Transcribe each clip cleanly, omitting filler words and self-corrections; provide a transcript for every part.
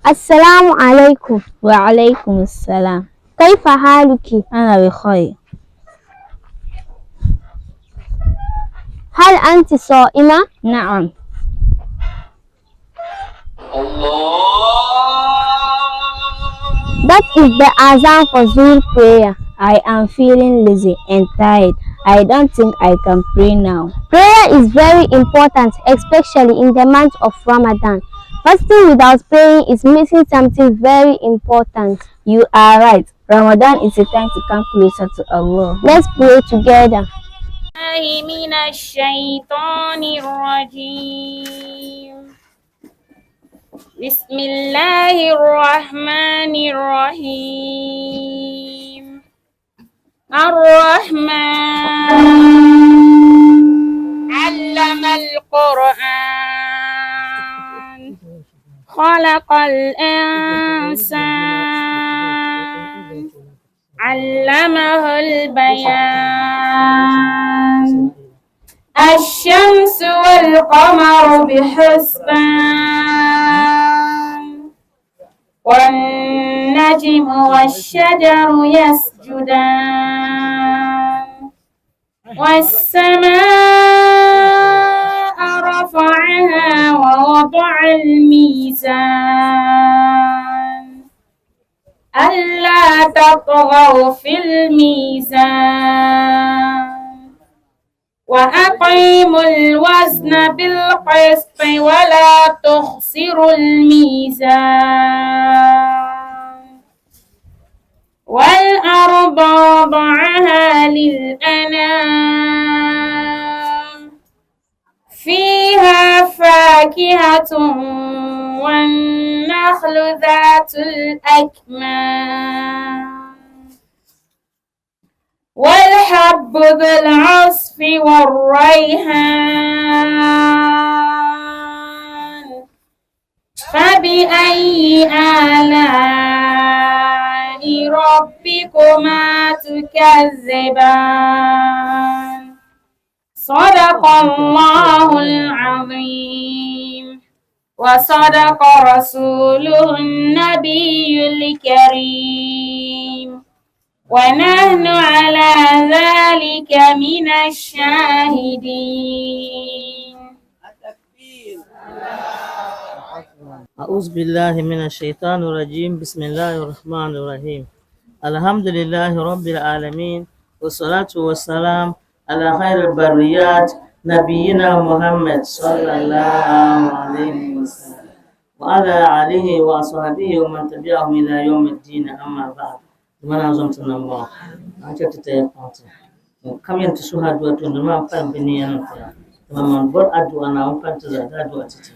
السلام عليكم. وعليكم السلام. كيف حالك؟ أنا بخير. هل أنت صائمة؟ نعم. That is the azan for Zuhr prayer. I am feeling lazy and tired. I don't think I can pray now. Prayer is very important, especially in the month of Ramadan. Fasting without praying is missing something very important. You are right. Ramadan is a time to come closer to Allah. Let's pray together. من الشيطان الرجيم. بسم الله الرحمن الرحيم. الرحمن علم القرآن خلق الإنسان علمه البيان. الشمس والقمر بحسبان والنجم والشجر يسجدان والسماء رفعها ووضع الميزان ألا تطغوا في الميزان وأقيموا الوزن بالقسط ولا تخسروا الميزان. والأرض وضعها للأنام فيها فاكهة والنخل ذات الأكمام والحب ذو العصف والريحان. فبأي آلاء ربكما تكذبان. صدق الله العظيم وصدق رسوله النبي الكريم ونحن على ذلك من الشاهدين. أعوذ بالله من الشيطان الرجيم. بسم الله الرحمن الرحيم. الحمد لله رب العالمين والصلاة والسلام على خير البريات نبينا محمد صلى الله عليه وسلم وعلى آله وصحبه ومن تبعهم إلى يوم الدين. أما بعد mana zomtana mo ancha tete pante kam yanta su hadu to ma fan bini yan ta man bor adu ana on pante za adu atiti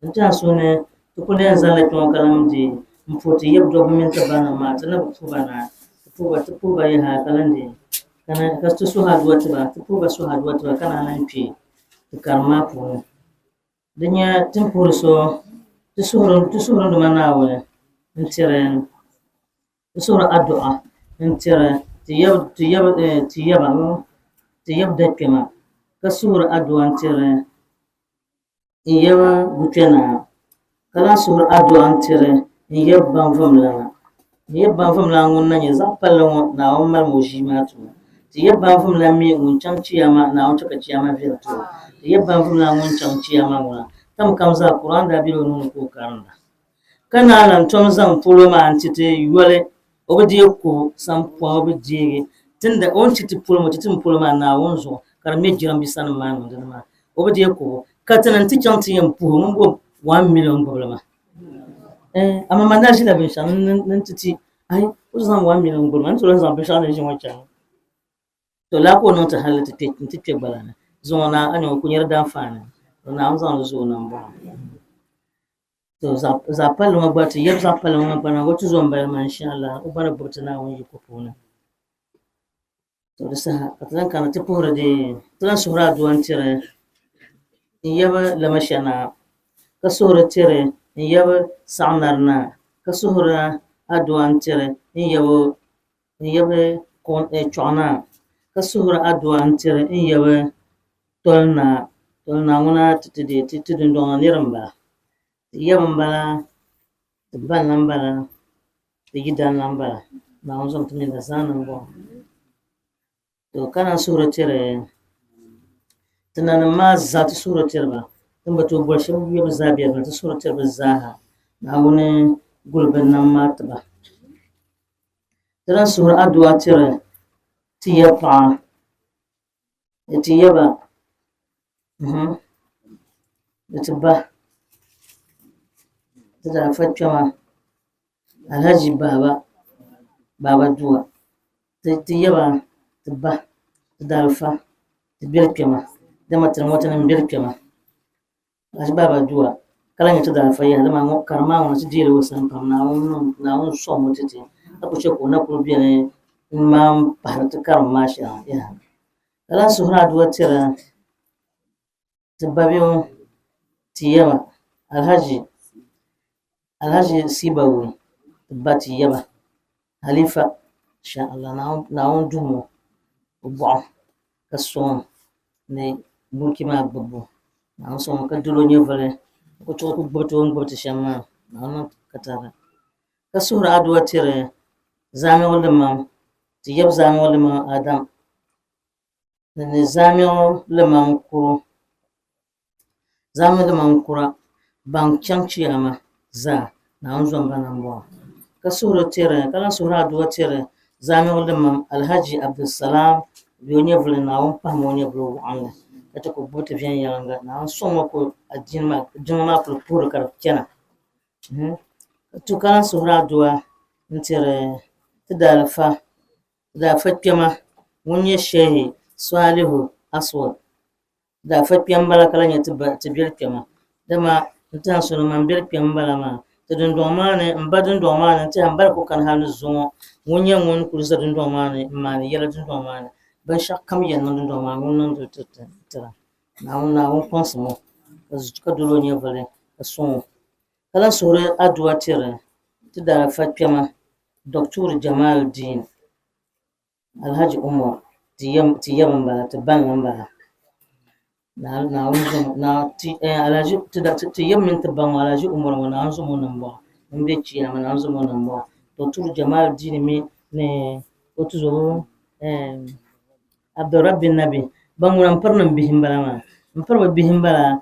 nta so ne to ko den zalla to kalam di mfoti yebdo min ta bana ma ta na fu bana fu ba ya ha kalande kana kastu su hadu ta ba fu ba su hadu ta kana nan fi to karma fu dinya tempur so to suhron do mana wala ntire sura addu'a intira tiyab da kema ka sura addu'a intira iyaba gutena kala sura addu'a intira iyab ban fam la ngun na za pallo na on mal mojimatu tiyab ban fam la mi ngun chang chiyama na on chaka chiyama virtu tiyab ban fam la ngun chang chiyama muna tam kam za qur'an da biro nun ko karanda kana lan tom zan pulo ma antite yole obidi ko sampo obidi tunda on chiti pulmo titim pulma na wonzo kar me jiram bisan ma no dama obidi ko katanan ti chanti yam pu ngo 1 million problema ama mandaji da bin shan nan titi ai uzan 1 million problema to lan zan bin shan ne wacha to la ko non ta halata te balana zona anyo kunyar da fana na an zan zo nan ba to za palo mabati yeb za palo mabana gotu zo mbaya ma inshallah ubara burtana won yikopuna to dasa atlan kana te pora de tran suhra duan tire yeba lamashana ka suhra tire yeba sanarna ka suhra aduan tire yeba kon chona ka suhra aduan tire yeba tolna ngona titidi ndona niramba yam bala ti ban lan bala ti yidana lan bala naawuni zɔm ti mi la zaana n bɔŋɔ to kana suhuri tiri ti nanim maa zaa ti suhuri tiri ba tin ba tooi bɔli shɛba bi zaa bɛ ti suhuri tiri bi zaaha naawuni guli bi nam maa tiba ti lan suhuri aduwa tiri ti ya paɣa ti yaba ni ti ba ti daa fa kpɛma alhaji baba duwa ti yaba ti ba ti dalifa ti bɛli kpɛma dama tiri ŋɔ tinim bɛli kpɛma alhaji baba duwa kala nyɛ ti dalifa yaha dama karim maa ŋɔ ti deeli o sani pam naawuni sɔŋ ŋɔ titi a ku chɛ ka o na kuli bɛni n maa pahari ti karim maa shɛŋa yaha ka lan suhuri aduwa tiri ti ba bɛ ŋɔ ti yaba alhaji sibawe ti ba ti yaba halifa insha Allah naawuni duhimo o bɔɣu ka sɔŋ ni mulki maa gbubu naawuni sɔŋ ka dolo nyɛ vali ku chuɣu ku gbubi ti o ni gbubi ti shɛm maa naawuni ka tara ka suhuri aduwa tiri zaamiɣu limam ti yaba zaamiɣu limam Adam ni zaamiɣu limam kura ban chaŋ chiyama zaa naawuni zɔm ba nan bɔŋɔ ka lan suhuri aduwa tiri zaamiɣu limam alhaji abdulsalam bɛ o nyɛ vuli naawuni pahima o nyɛ vuli waɣinli ka chɛ ka o gbubi ti viɛnyɛlinga naawuni sɔŋ ŋɔ ku jiŋa maa kuli puhiri ka di chɛna ka lan suhuri aduwa n tiri ti daalifa kpɛma ŋun nyɛ shehi Salihu Aswad daafa kpɛm bala ka la nyɛ ti bɛli kpɛma dama n tiɛha suni man bɛli kpɛm bala maa ti dundɔŋ maa ni n ba dundɔŋ maa ni n tiɛha n bala ku kani hali ni zuŋɔ ŋun nyɛ ŋun kuli za dundɔŋ maa ni n maani yɛla dundɔŋ maa ni binshɛɣu kam yɛn niŋ dundɔŋ maa ŋun niŋdi tira naawuni kɔŋsi ŋɔ ka dolo o nyɛ vuli ka sɔŋ o ka lan suhuri aduwa tiri ti daalifa kpɛma Dr. Jamal Din alhaji Umar ti yaba n bala ti ban n bala ti yaba min ti ban ŋɔ alhaji Umar ŋɔ naawuni zɔm o nim bɔɣu n bɛ chiyama naawuni zɔm o nim bɔɣu Dr. Jamal Din mi ni o tuzo Abdurrabbi Nabi ban ŋuna n piri nim bihi n bala maa n piri bi bihi n bala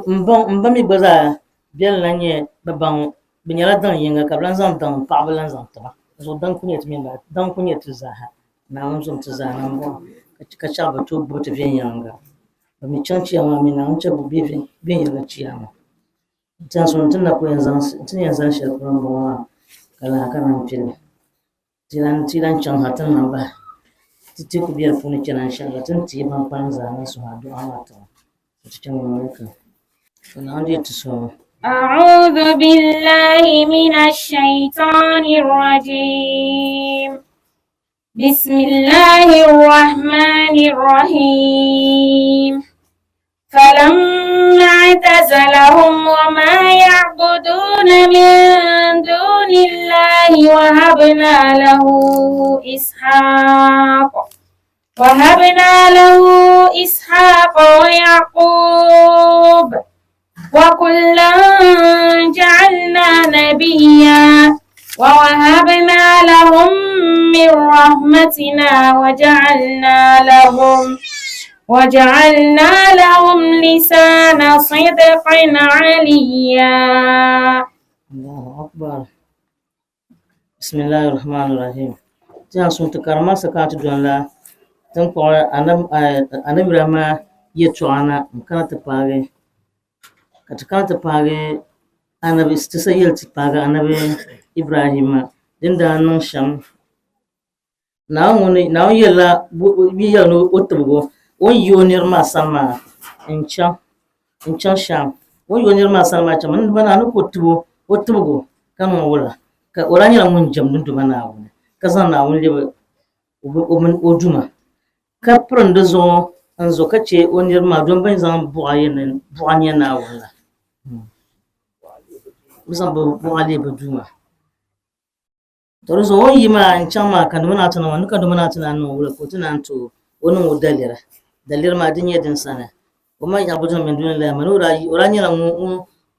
n ba mi gba zaa bɛli lan nyɛ bi ban bi nyɛla daŋ yinga ka bi lan zaŋ daŋ paɣaba lan zaŋ tiba so daŋ ku nyɛ ti zaaha naawuni zɔm ti zaa nan bɔɣu ka chaɣi bi tooi gbubi ti viɛnyɛlinga ba mi chaŋ chiyama mi naawuni chɛ bi bɛ viɛnyɛlinga chiyama tiɛha suni ti na ku yɛn zaŋ shɛli polo n bɔŋɔ maa ka laha ka nan pili ti lan chaŋ ha ti na bahi ti ku bɛ di puuni chɛna inshallah tin ti ban kpalim zaa na suhuri aduwa maa tiŋa ti chaŋ ŋɔ ka naawuni yɛ ti so أعوذ بالله من الشيطان الرجيم بسم الله الرحمن الرحيم فلما اعتزلهم وما يعبدون من دون الله وهبنا له إسحاق ويعقوب وكلا جعلنا نبيا ووهبنا لهم من رحمتنا وجعلنا لهم لسان صدق عليا الله أكبر بسم الله الرحمن الرحيم tiɛha suni ti karima sakati dɔn la tin kpuɣi anabi rama yɛltɔɣa na n kana ti paagi ka ti kana ti paagi anabi ti sa yɛli ti paagi anabi Ibrahima din daa niŋ shɛm naawuni yɛla ni o tibigo o ni yi o nira maa sani maa n chaŋ sham o ni yi o nira maa sani maa chɛma ni ba naa ni ko o tibigo ka niŋ wula ka o daa nyɛla ŋun jɛm dunduma naawuni ka zaŋ naawuni lebi o duma ka pirindi zuɣu n zo ka chɛ o nira maa don ban zaŋ buɣa nyɛ naawuni la bi zaŋ buɣa lebi duma to di zuɣu o yi maa n chaŋ maa ka duma naa ti niŋ ka duma naa ti niŋ wula ka o ti naan to o niŋ o dalira maa din nyɛ din sani o ma yaɣbudu min duni la ma ni o daa nyɛla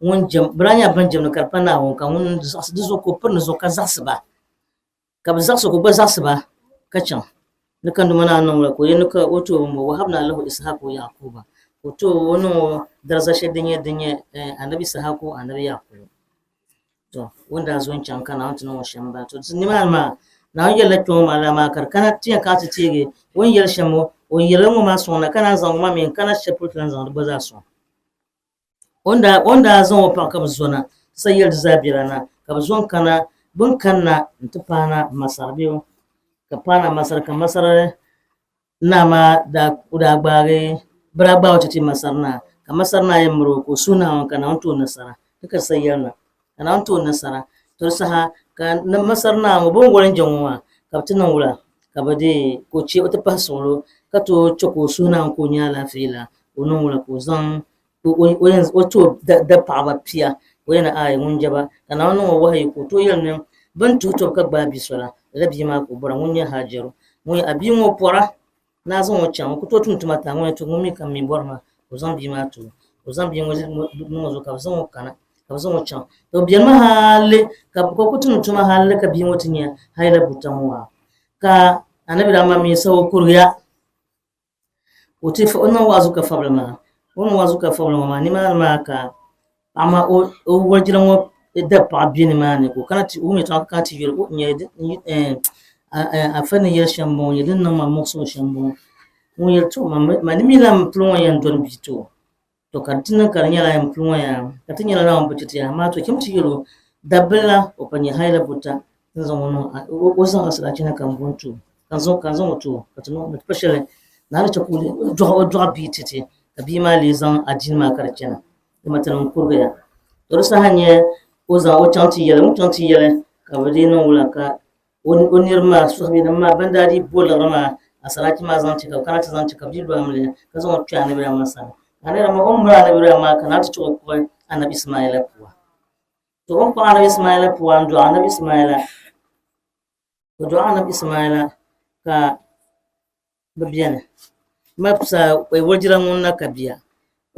won jam branya ban jam ka pana won ka won zas dizo ko pun zo ka zasba ka ba zasu ko ba zasba ka can nukan duma na nan wala ko yin ka wato mu wahabna lahu ishaq wa yaquba wato wono daraja shedinye annabi ishaq annabi yaqub to wanda zo can kana wanta no shamba to ni ma na yalla to malama karkana tiya ka ta tege won yar shamo won yalla mu ma sona kana zan ma men kana shapultan zan ba za su wanda zan wa ka zona sai yar zabirana ka zon kana bun kanna tufana masarbiyo ka pana masar ka masar na ma da gbare bragba wata ti masarna ka masarna yin muroko suna wanka na wanto nasara duka sai yarna kana wanto nasara to saha ka na masarna mu bon goren janwa ka tunan wura ka bade ko ce wata fasoro ka to choko suna ko nya lafila wonon wura ko zan wayan wato da pawa pia wayana ay mun jaba kana wannan wahayi ko to yarne ban tuto ka ba bisora rabi ma ko bora mun ya hajaru mun abi mo pora na zan wacce ko to tuntuma ta mun to mun kan mi borma ko zan bi ma to ko zan bi mo zo ka zan kana ka zan wacce to biyan ma halle ka ko tuntuma halle ka bi mutun haila butanwa ka annabi da ma mi sawo kurya wuti fa wannan wazu ka fabla ma wannan wazu ka fabla ma ni ma ka amma o wajiran wa da pa bin ma ne ko kana ti umi to ka ti yoro nye a fani yar shambo yedin nan ma mokso shambo mun yar to ma ni mi lam plon yan don bito to kan tin kan yala yan plon ya ka tin yala na bito ya ma to kim ti yoro dabla o pani haila buta zan wono o zan asala kina kan buntu kan zo to ka tuno da special na ta kule do bitete ka bi ma le zan ajin ma karkena da matalan kurga to sa hanye o za o chanti yele ka bade no wula ka onir ma so mi da ma bandadi bola rama asarati ma zan tika kana ta zan tika bi do amle ka zan tuya ne bira masa ane rama umra ne bira ma kana ta ko annabi ismaila kuwa to on ko annabi ismaila kuwa ndo annabi ismaila ka babiyane ma kusa wai wajiran wannan kabiya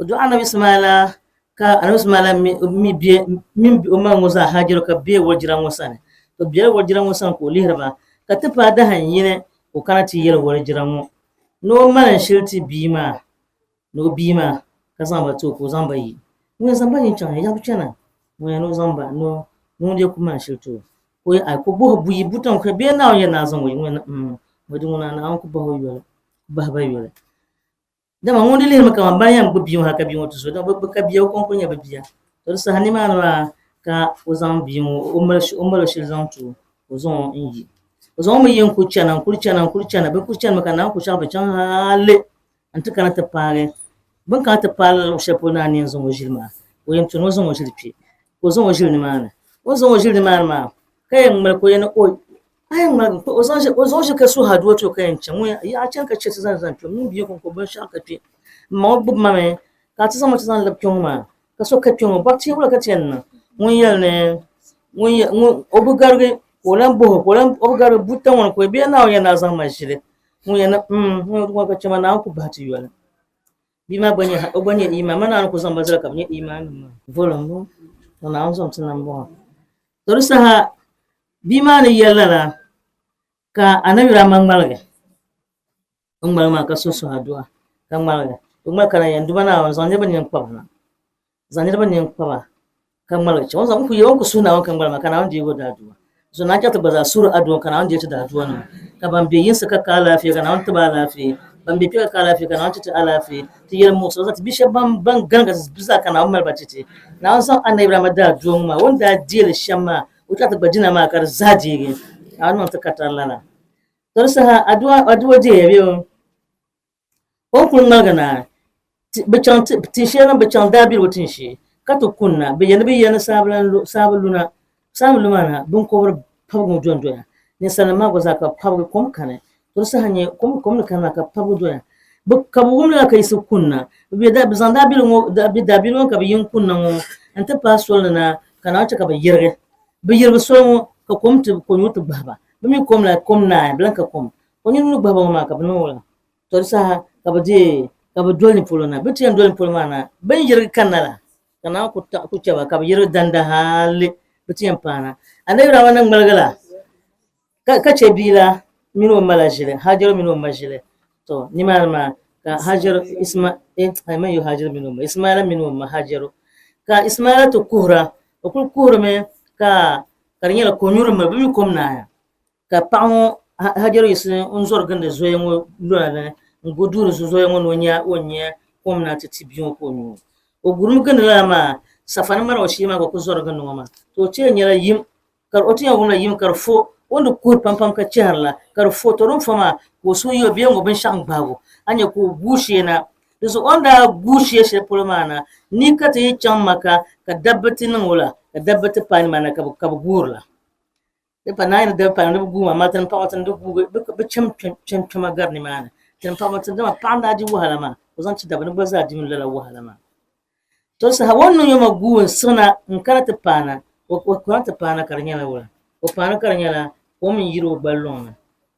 do annabi ismaila ka annabi ismaila mi biye min bi umma musa hajiru ka biye wajiran wasan to biye wajiran wasan ko lihirba ka tafa da hanyine ko kana ti yar wajiran mu no man shirti bima ka san ba to ko zan bayi mu zan bayin can ya bucana mu ya no zan ba no je kuma shirto ko ai ko bo buyi butan ka biye na yana zan wai mu waduna na an ku ba hoyo ba yola dama ngondi le maka bayan biyo haka biyo to so da ka biyo kon kunya biya to sa hanima na ka ozan biyo umar shi zan to ozon inji ozon mu yin kurcana be kurcana maka na ku sha ba can hale anta kana ta pare ban ka ta pare shepo na ne zon wajilma wayin to zon wajilpi ozon wajilni ma kai mal ko yana o ayin ma ozon shi ka su haduwa to kayan can ya can ka ce zan to mun biyo ko ban sha ka fi ma bu ma me ka ta sama ta zan lapkyon ma ka so ka pyon ba ce wala ka ce nan mun yal ne mun obugarge kolan obugarge butan won ko biya na yana zan ma shire mun yana mun ko ka ce ma na ku ba ti yola bi ma banye ima mana ko zan bazara ka banye imanin ma volon mo na on zon tan bo to sa bi ma ne yalla ka annabi raman malga ma ka so addu'a kan malga kuma kana yandu bana zanje ban yan kwabna kan malga ce wanzan ku yawan ku suna wankan malga kana wanda yego da addu'a so na ta baza sura addu'a kana wanda yake da addu'a ne ka ban be yin saka ka lafiya kana wanda ba lafiya ban be fika ka lafiya kana wanda ta lafiya ti yar mu so zata bishe ban ganga bisa kana umar batete na san annabi raman da addu'a ma wanda jira shamma wuta ta bajina ma kar zaje wannan ta katallana don sa addu'a je yabe on kun magana bican tisheran bican dabir wutin shi kato kunna bayana sabuluna na bun ko pabu jondoya ne sanama go zaka pabu kom kana don sa hanye kom kana ka pabu doya bu kabu na kai su kunna be da bizan dabir ngo dabir ngo ka yin kunna ngo anta pasol na kana ta ka bayirge so ka komtu ko yutu baba bimi komla komna blanka kom oni nu baba ma ka bnola to sa ka baje ka ba dole polona bitin dole polona ban yirga kanala kana ku ta ku chaba ka yiro danda hali bitiyan pana anabi rama nan malgala ka ce bila minu malajile hajar minu majile to ni ma ka hajar isma ay man yu hajar minu ismaila minu ma hajaru ka ismaila to kuhra o kul kuhra me ka karnyela ko nyuru ma bi kom na ya ka pawo hajaru isne unzor gande zoyengo lona ngoduru zoyengo wonya komna titibion ko nyu o gurum gande la ma safani mara o shima ko zor gande ma to ce nyala yim kar otiya wona yim kar fo wanda kur pampam ka charla kar fo to rum fama ko so yo biyan go ben shang bago anya ko bushe na so onda bushe she polmana ni ka te chamaka ka dabbati nan wala ka dabbati pani mana ka gurla de panayna de pan de guma matan pawatan de bugo be cham garni mana tan pawatan de ma panda di wahala ma uzan ci dabana baza di min lala wahala ma to sa wannan yoma guwon suna in karata pana ko karata pana karnyala wala o pana karnyala o min yiro ballon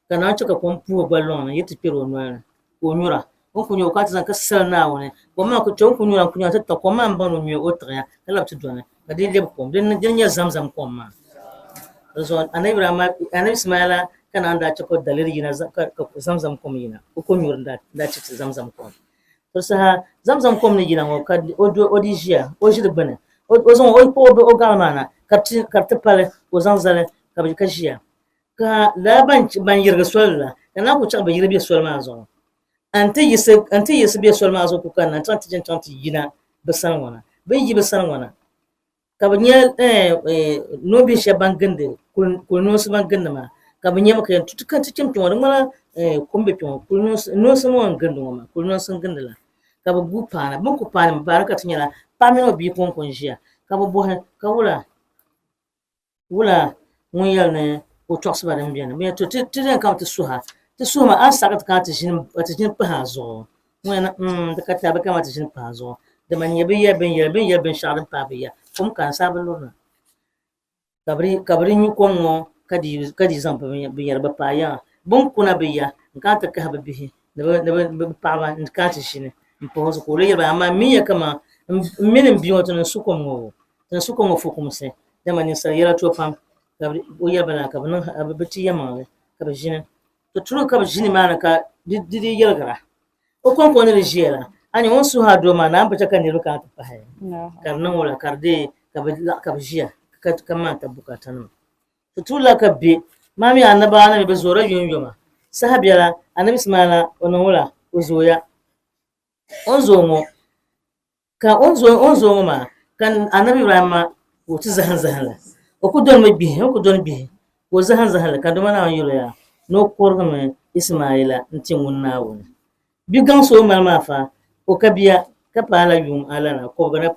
kana chaka ko pu ballon yiti pero nwana ko nyura o kunyo ka tsan ka salna wona ko ma ko chon kunyo ta ko ma mbano nyo o tra kala tu dona kadi le ko den nya zamzam ko ma so anabi rama anabi ismaila kana anda chako dalili yina ka zamzam ko yina ko nyur da ci zamzam ko to sa zamzam ko ni yina ko odijia o jide bane o zon o po o galmana karti pale o zanzale ka bi kashiya ka laban ban yirga solla kana ku chaka bi yirga sol ma zo anti yese bi sol ma zo ku kana tanti yina basan wana bai yi basan wana kabanya no bi she bangande kul no se bangande ma kabanya maka tutukan cikin tun wani mala kumbe tun kul no se mo ngande ma kul no se ngande la kaba gu pana bon ku pana baraka tinyala pame no bi kon jia kaba bo ka wula mun yal ne o toks ba dan biyan me to tidan kam to suha ma an saka ta ta jin pa hazo mun da ka ta ba kama ta jin pa hazo da man yabi ben shadan pa biya kum kan sabon lorna kabri ni kongo kadi zampa biya ba pa ya bon kuna biya ka ta ka ba bihi da pa ba ka ta shine mpo zo ko le ba amma miya kama minin biyo to su kongo fu kuma sai da man sa yara to pam kabri o ya bana ka ban abati yama ka ba jina to turu ka ba jini mana ka didi yalgara o kon ko ne jela ani won su ha do ma na ba ta kan ne ka ta fa hay karnan wala karde ka ba jiya ka ma ta bukata no to tula ka be mami annaba na be zora yoma sahabiyala annabi ismaila onon wala uzoya onzo ma kan annabi ibrahim ko ti zahan o ku don bi ko zahan kan do mana yolo ya no korga me ismaila ntin wonna wona bi gan so ma fa o kabiya ka pala yum alana ko gana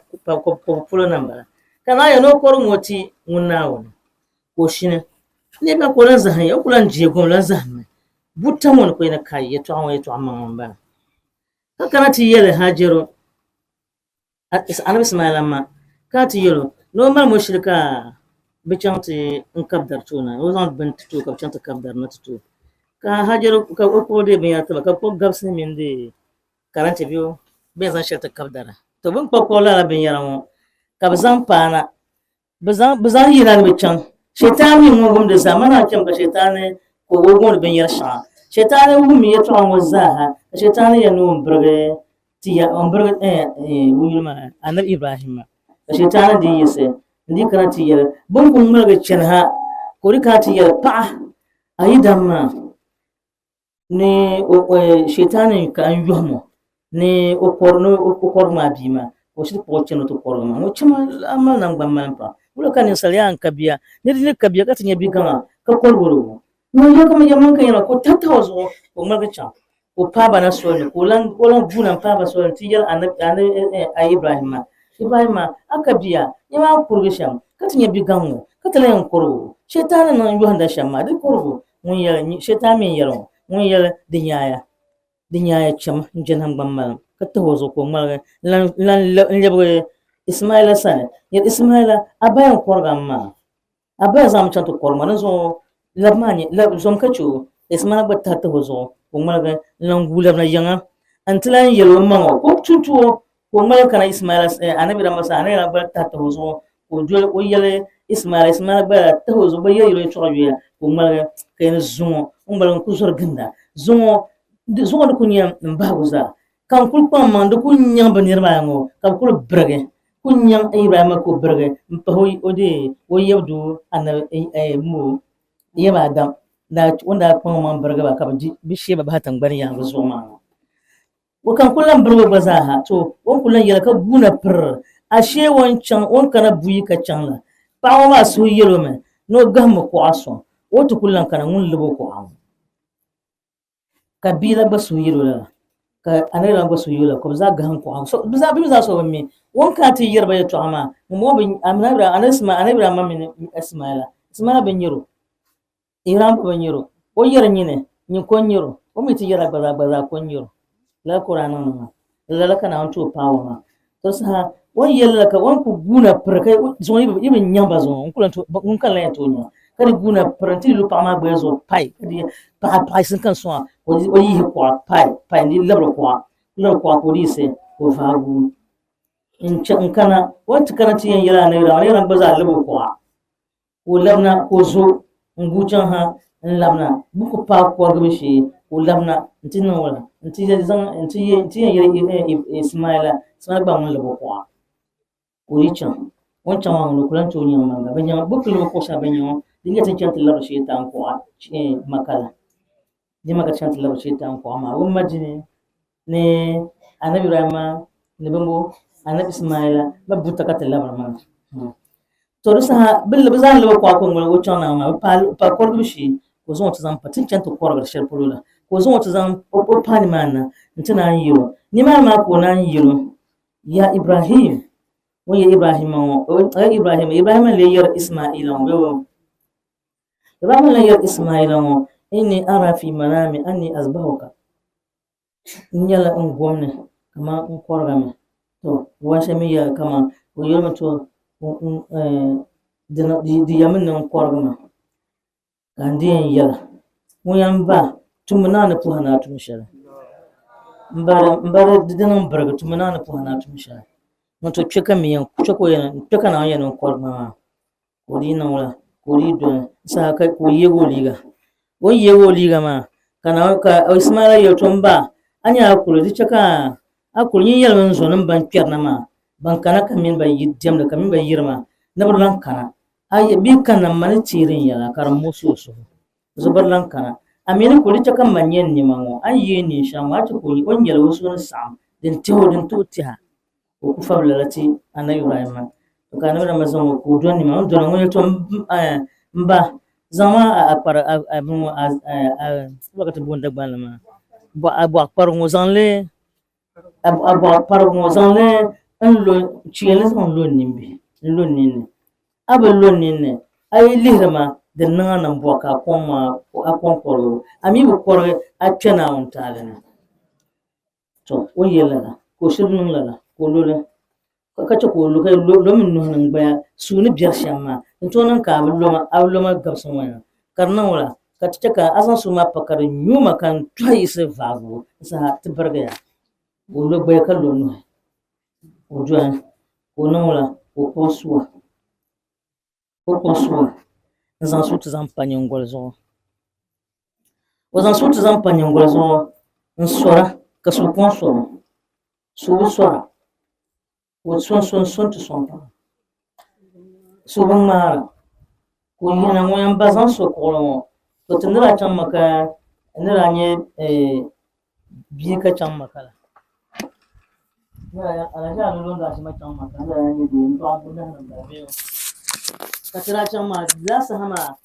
ko pulo namba kana ya no kor moti wonna wona ko shine ne ba ko lan zahan ya kulan je gom lan zahan butta mon ko ina kai ya to amma ba kana ti yele hajero annabi ismaila ma ka ti yelo normal mushrika bichanti nkabdar tuna wazan bint tu ka bichanti kabdar na tu ka hajero ka ko de be ya ta ka ko gabsni min de karante biyo be zan shata kabdara to bun ko la bin yaran ka bazan pana bazan yina be chan shaytani mo gum de zamana chan ka shaytani ko gum bin yar sha shaytani gum ya to an wazaha shaytani ya no burge tiya on burge wulma annabi ibrahim ka shaytani di yese ndi kana tiyar bun kun mulga chenha ko rika tiyar pa ayi damma ne o shaytani ka an yuhmo ne o korma bima o shi ko cheno to korma mo chama amal nan gbamman pa wala kan salyan kabiya ne kabiya ka tinya bi kama ka korboro no yo kama yaman kan yana ko tatawazo ko mulga cha ko pa bana so ne ko lan bunan pa ba so tiyar annabi ibrahim akabiya yama kurgisham katinya bigango katala yan korbo shaytan nan yuhanda shamma de korbo mun yala shaytan min yalo mun yala dinyaya cham janam bammal katta hozo ko mal lan lebe ismaila sana ya ismaila abayan korgamma abaya zam chanto korma nazo labmani lab zom kachu ismaila batta hozo ko mal lan gulab na yanga antlan yelo mango ko tuntuo ko mal kana Ismaila anabi ramasa anabi ba ta ta hozo ko jole o yele Ismaila ba ta hozo ba yele to ya ko mal kayna zumo umbal ku sor ginda zumo zumo ko nyam mbaguza kan kul pa mando ku nyam banir ma ngo kan kul brege ku nyam Ibrahima ko brege mpaho ode o yebdu anabi mu yeba adam da wanda kuma man brege ba ka bi she ba hatan gbani ya zo ma wakan kullum birba ba za ha to wan kullum yala ka guna fir ashe wancan wan kana buyi ka can la pawo ma su yelo me no gahma ko aso woto kullum kana mun lubo ko am kabila ba su yelo la ka anira ba su yelo ko za gahan ko am so biza so me wan ka ti yerba ya to ama mo bin anabra anabra mamin Ismaila ben yero Iram ben yero o yer nyine nyi ko nyero o mi ti yera ba ko nyero la Qur'an ma la kana on to pawo ma to sa won yella ka won ku guna per kai zo ibe nyamba zo on kulan to on kan la to nya kadi guna per ti lu pa ma be zo pai kadi pa sin kan so o yi ko pai ni labro ko di se ko fa gu in kana wata kana ti yan yela ne ra ba za labo ko labna ko zo ngujan ha labna buku pa ko ga shi ko labna ntina wala nti Ismaila ba mun labo kwa urichan wancan wa mun kulan to nyin manga banya bukul ko sa banya dinga tan canta labo shaitan ko makala di maka canta labo shaitan ko ma umma jini ne anabi Ibrahima ne bango anabi Ismaila ba buta ka labo ma to rusa bil bazan labo kwa ko ngol wancan na ma pa ko shi ko zo ta zan patin canta ko ga shar pulula ko zo ta zan pani mana ntana yiro ni ma ko nan yiro ya Ibrahim wa ya Ibrahim le yar Ismaila wo Ibrahim le yar Ismaila wo inni ara fi manami anni azbahuka nyala ngomne kama nkorgame to washe mi ya kama ko yoro to di yamin nan korgama kandi yala mu yamba tumna na puhana tumshara mbara dinan barga tumna na puhana tumshara moto cheka miyan cheko yana cheka na yana korma kodi na wala kodi do sa kai ko yego liga ma kana ka Ismaila yo tumba anya akulu di cheka akulu yin yalman zonin ban kyarna ma ban kana kamin ban yiddem da kamin ban yirma na burlan kana ay bi kana man tirin yala karam musu zubarlan kana amina kuli ta kan manyen ni mango an yi ni shan wata kuli on yala wasu na sam din teho din tutiha ko ku fabla lati anayi Ibrahim to kana da mazan ko don ni ma don wani to mba zama a para abun wakati bonda balama bo abu akpar ngozanle an lo chiyele son lo nimbi lo nini abu lo nini ay lihama de nana mboka koma akon koro ami bu koro achana on talena to o yela ko shirnun lala ko lola ka ta ko lo kai lo min no nan baya suni biyar shamma to nan ka lo ma gabson waya karnan wala ka ta ka asan su ma pakar nyuma kan trai se vavu sa tibarga ya ko lo baya kan lo no o juan ko nan wala ko poswa zan su ta zan panyin gwalzo wazan su ta zan panyin gwalzo in sora ka su kon sora wo son ta son su ban mara ko yana wayan bazan so ko to tindira can maka nira nye bi ka can maka ya alaja lulun da shi macan maka da ne da to an nan da biyo katira can ma za su hama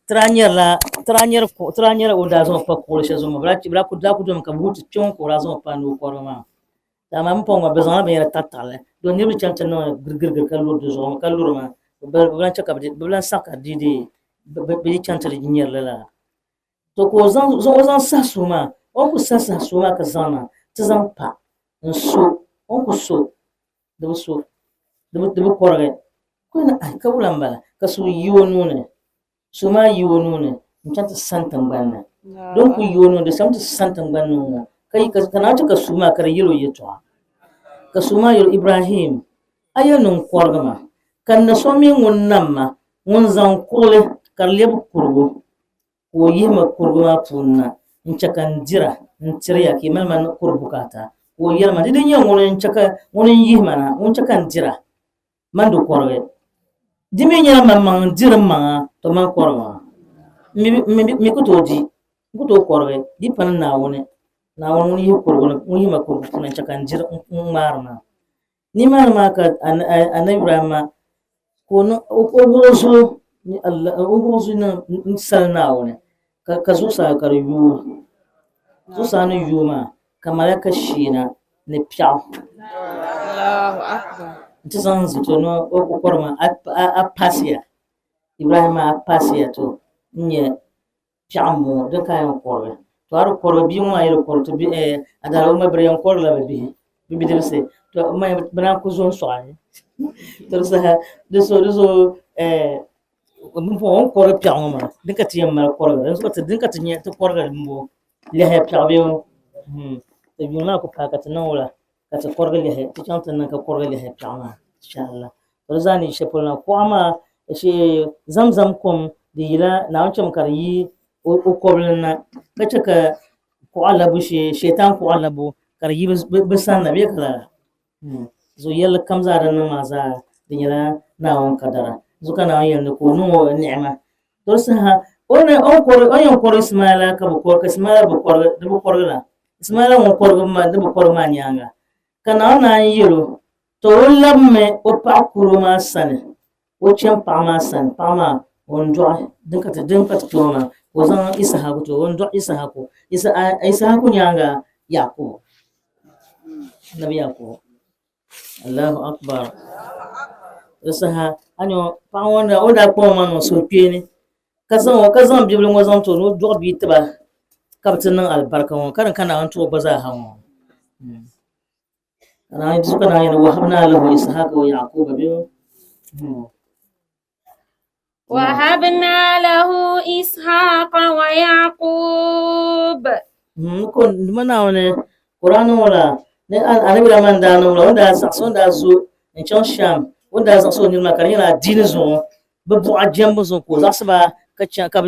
tranyar wanda zo fa ko shi zo ma bra ku da ku do ka butu cion ko ra zo pa no ko ma da ma mpon ma bezana be ra tatale do ni bi can no girgir kallo do zo kallo ma blan chaka blan saka didi be can tar jinyar lala to ko zan sa su ma on ku sa su ma ka zana ta zan pa so on ku so da korage ko na ai ka wulan bala ka su yiwo nune su ma yiwo nune mutanta santan banna don ku yiwo nune da samta santan banna kai ka kana ta ka su ma kar yiro yeto ka suma yul Ibrahim aya nun korgama kan na so mi ngun namma ngun zan kule kar leb kurgo ko yima kurgo ma punna in chakan jira in tirya ki malman kurbukata ko yelma didin yan ngun chaka ngun yima na ngun chakan jira mandu korge dimi nyala mamman jira ma to man korwa mi ko toji ko to korge di pan na woni yi kurgo ngun yima kurgo punna chakan jira marma ni marma ka an Ibrahim ko no ogozo ni Allah ogozo na salna woni ka zusa kar yu zusa no yuma kamar ka shina ne piao Allahu akbar. tizan zuto no o korma a pasia Ibrahim a pasia to nye piamo de kayan korbe to ar korbe bi ma yero korto bi adara ma bre yon korla bi de se to ma bana ko zon so ay to sa de so on korbe piamo ma de ka tiyam ma korbe so to de ka tinya to korbe mbo le he piamo to bi na ko pa ka tanola ka ta korbe le he to chanta na ka korbe le he piamo inshallah to zani shepolna ko ama she zamzam kom dila na wancan karyi o koblin na kace ka ko alabu she shetan ko alabu karyi bisan na be kala zo yalla kamza da nan maza dinyala na won kadara zuka na yanda ko no ni'ma to sa ona on ko Ismaila ka bu ko Ismaila bu ko la Ismaila on ko ma da bu ko ma nyanga kana na yiro to lamme o pa kuruma sane o chen pa ma san pa ma on do dinka to ma o zan Ishaku to on do Ishaku nyanga Yakub nabi Yakub Allahu akbar Isaha anyo pa wonda o da ko ma no so pieni kazan bibulin wazan to no do bi tiba kaptin nan albarka won kana an to baza hawo ana yi suka na yana wahabna lahu Ishaqa wa Yaquba biyu وهبنا له إسحاق ويعقوب. Kon mana wani Qur'an wala ne anabi da man da nan wanda sakson da zo in can Sham wanda sakson ne makar yana dini zo babu ajam zo ko za su ba kacce ka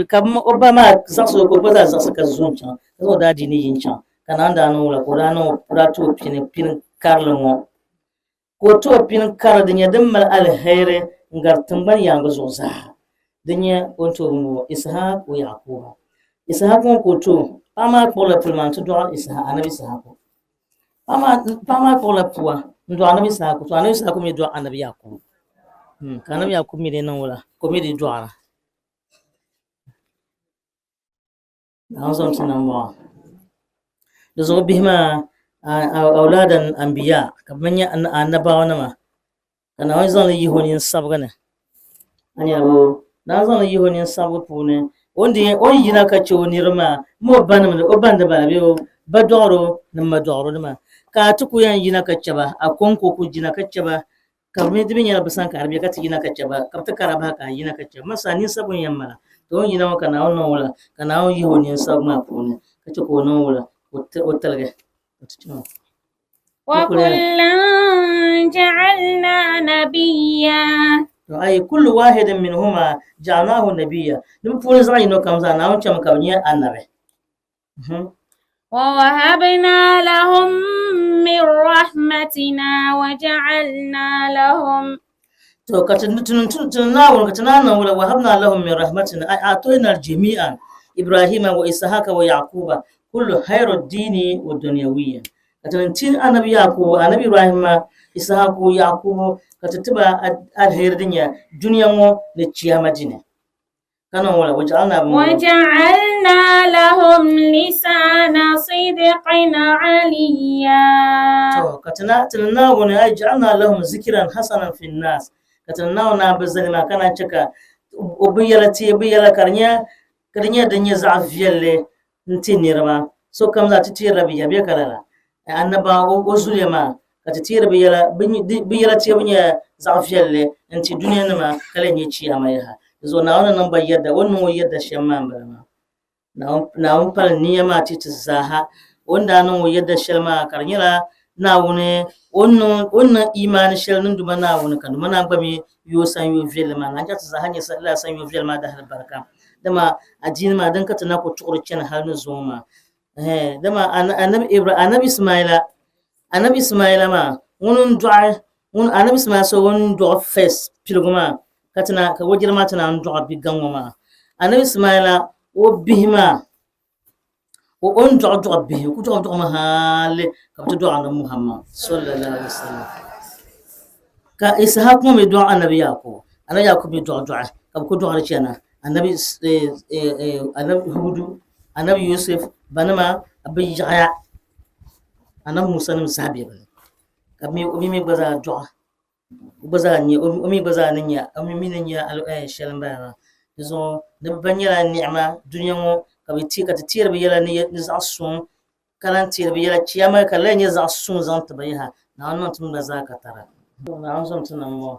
Obama sakso ko ba za su ka zo can zo da dini yin can kana da nan wala Qur'an to pin karlo ko to pin kar da ya dimmal alkhairi ngartin ban yanga zo za dinya onto mo Ishaq wa Yaqub Ishaq ko to pama ko la pulman to do Ishaq anabi Ishaq pama ko la puwa ndo anabi Ishaq to anabi Ishaq mi do anabi Yaqub kana anabi Yaqub mi de nan wala ko mi de do ara dan zam sanan wa da zo bihima auladan anbiya kamanya annabawa nama kana wai zan yi honin sabgana anya bo na zan yi honin sabu pune onde on yina ka ce woni rama mo banam da obanda ba biyo badoro na madoro ma ka tuku yan yina ka ce ba a konko ku yina ka ce ba ka me dibin yana bisan ka arbe ka ti yina ka ce ba ka ta karaba ka yina ka ce masani sabun yamma to on yina maka na wannan wala kana on yi honin sabu ma pune ka ce ko non wala o talga وكلا جعلنا نبيا. أي كل واحد منهما جعلناه نبيا نقول زمان إنه كم زمان أو كم كونيا النبي ووهبنا لهم من رحمتنا وجعلنا لهم تو كتناول وهبنا لهم من رحمتنا أي أعطينا الجميع إبراهيم وإسحاق ويعقوب كل خير الدين والدنيوية كتنتين النبي يعقوب النبي إبراهيم إسحاق ويعقوب katatiba alheri dinya duniya mo le ciyama dine kana wala waj'alna lahum lisana sidqin aliyya. to katana wona ay ja'alna lahum zikran hasanan fi nas katana na bazalima kana cika ubiyala karnya danya za'afiyalle ntinirma so kam za ta tira biya be kalala annaba o zulema kata tira biyala ce bunya zafiyalle anti duniya nama kala ne ciya mai ha zo na wannan ban yadda wannan yadda shan man barama na on pal niyama titi zaha wanda nan yadda shalma karnyala naawuni onun imani shɛli niŋduma naawuni ka numa na gbami yo san yo viɛlli maa na chati za hanya la san yo viɛlli maa da hal barka dama adini maa din ka ti na ku tuɣuri chɛni hal ni zuŋɔ maa dama anabi ismaila maa anabi ismaila so ŋun dɔɣi fes piligu maa ka wajiri maa ti na dɔɣi bi gaŋ ŋɔ maa anabi ismaila o bihi maa on dɔɣi bihi ku dɔɣi maa hali ka bi ti dɔɣi anabi muhammad sallallahu alaihi wasallam ka ishaq ŋɔ mi dɔɣi anabi yakub mi dɔɣi ka bi ku dɔɣi chɛna anabi hudu anabi yusuf banima bi yaɣaya anabi musa nim zaa be bini ka o mi gba zaa dɔɣi o mi gba zaa ni nya shɛli n bala maa di zuɣu ni bi ba nyɛla niɛma duniya ŋɔ ka ti teeri bi yɛla ni zaɣ suŋ ka lan teeri bi yɛla chiyama ka la nyɛ zaɣ suŋ zaŋ ti bi yaha naawuni niŋ ti mi gba zaa ka tara naawuni zɔm ti niŋ ŋɔ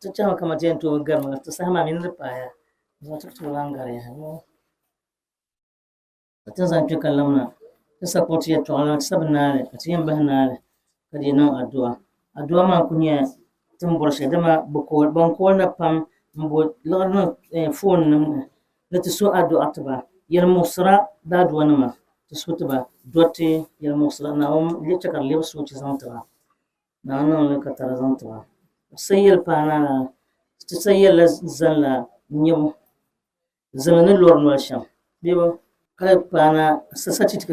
ti chɛma kama ti yɛn tooi gari mi ti saha maa mi ni di paaya zuɣu ti tooi lan gari yaha ti zaŋ kpɛ ka lamna ti sakɔɣu ti yɛ tɔɣala ti sabi naali ka ti yɛn bahi naali ka di niŋ addu'a maa ku nyɛ tin bɔri shɛli dama ban kooli na pam n bo liɣiri niŋ foon nim ni ti so addu'a tiba yɛlimuɣusira daadua nima ti so tiba dɔriti yɛlimuɣusira naawuni chɛ ka di lebi soochi zaŋ tiba naawuni niŋli ka tara zaŋ tiba sayɛli paana la ti sayɛli la zani la nyɛbu zimi ni lɔri noli shɛm bebo kala paana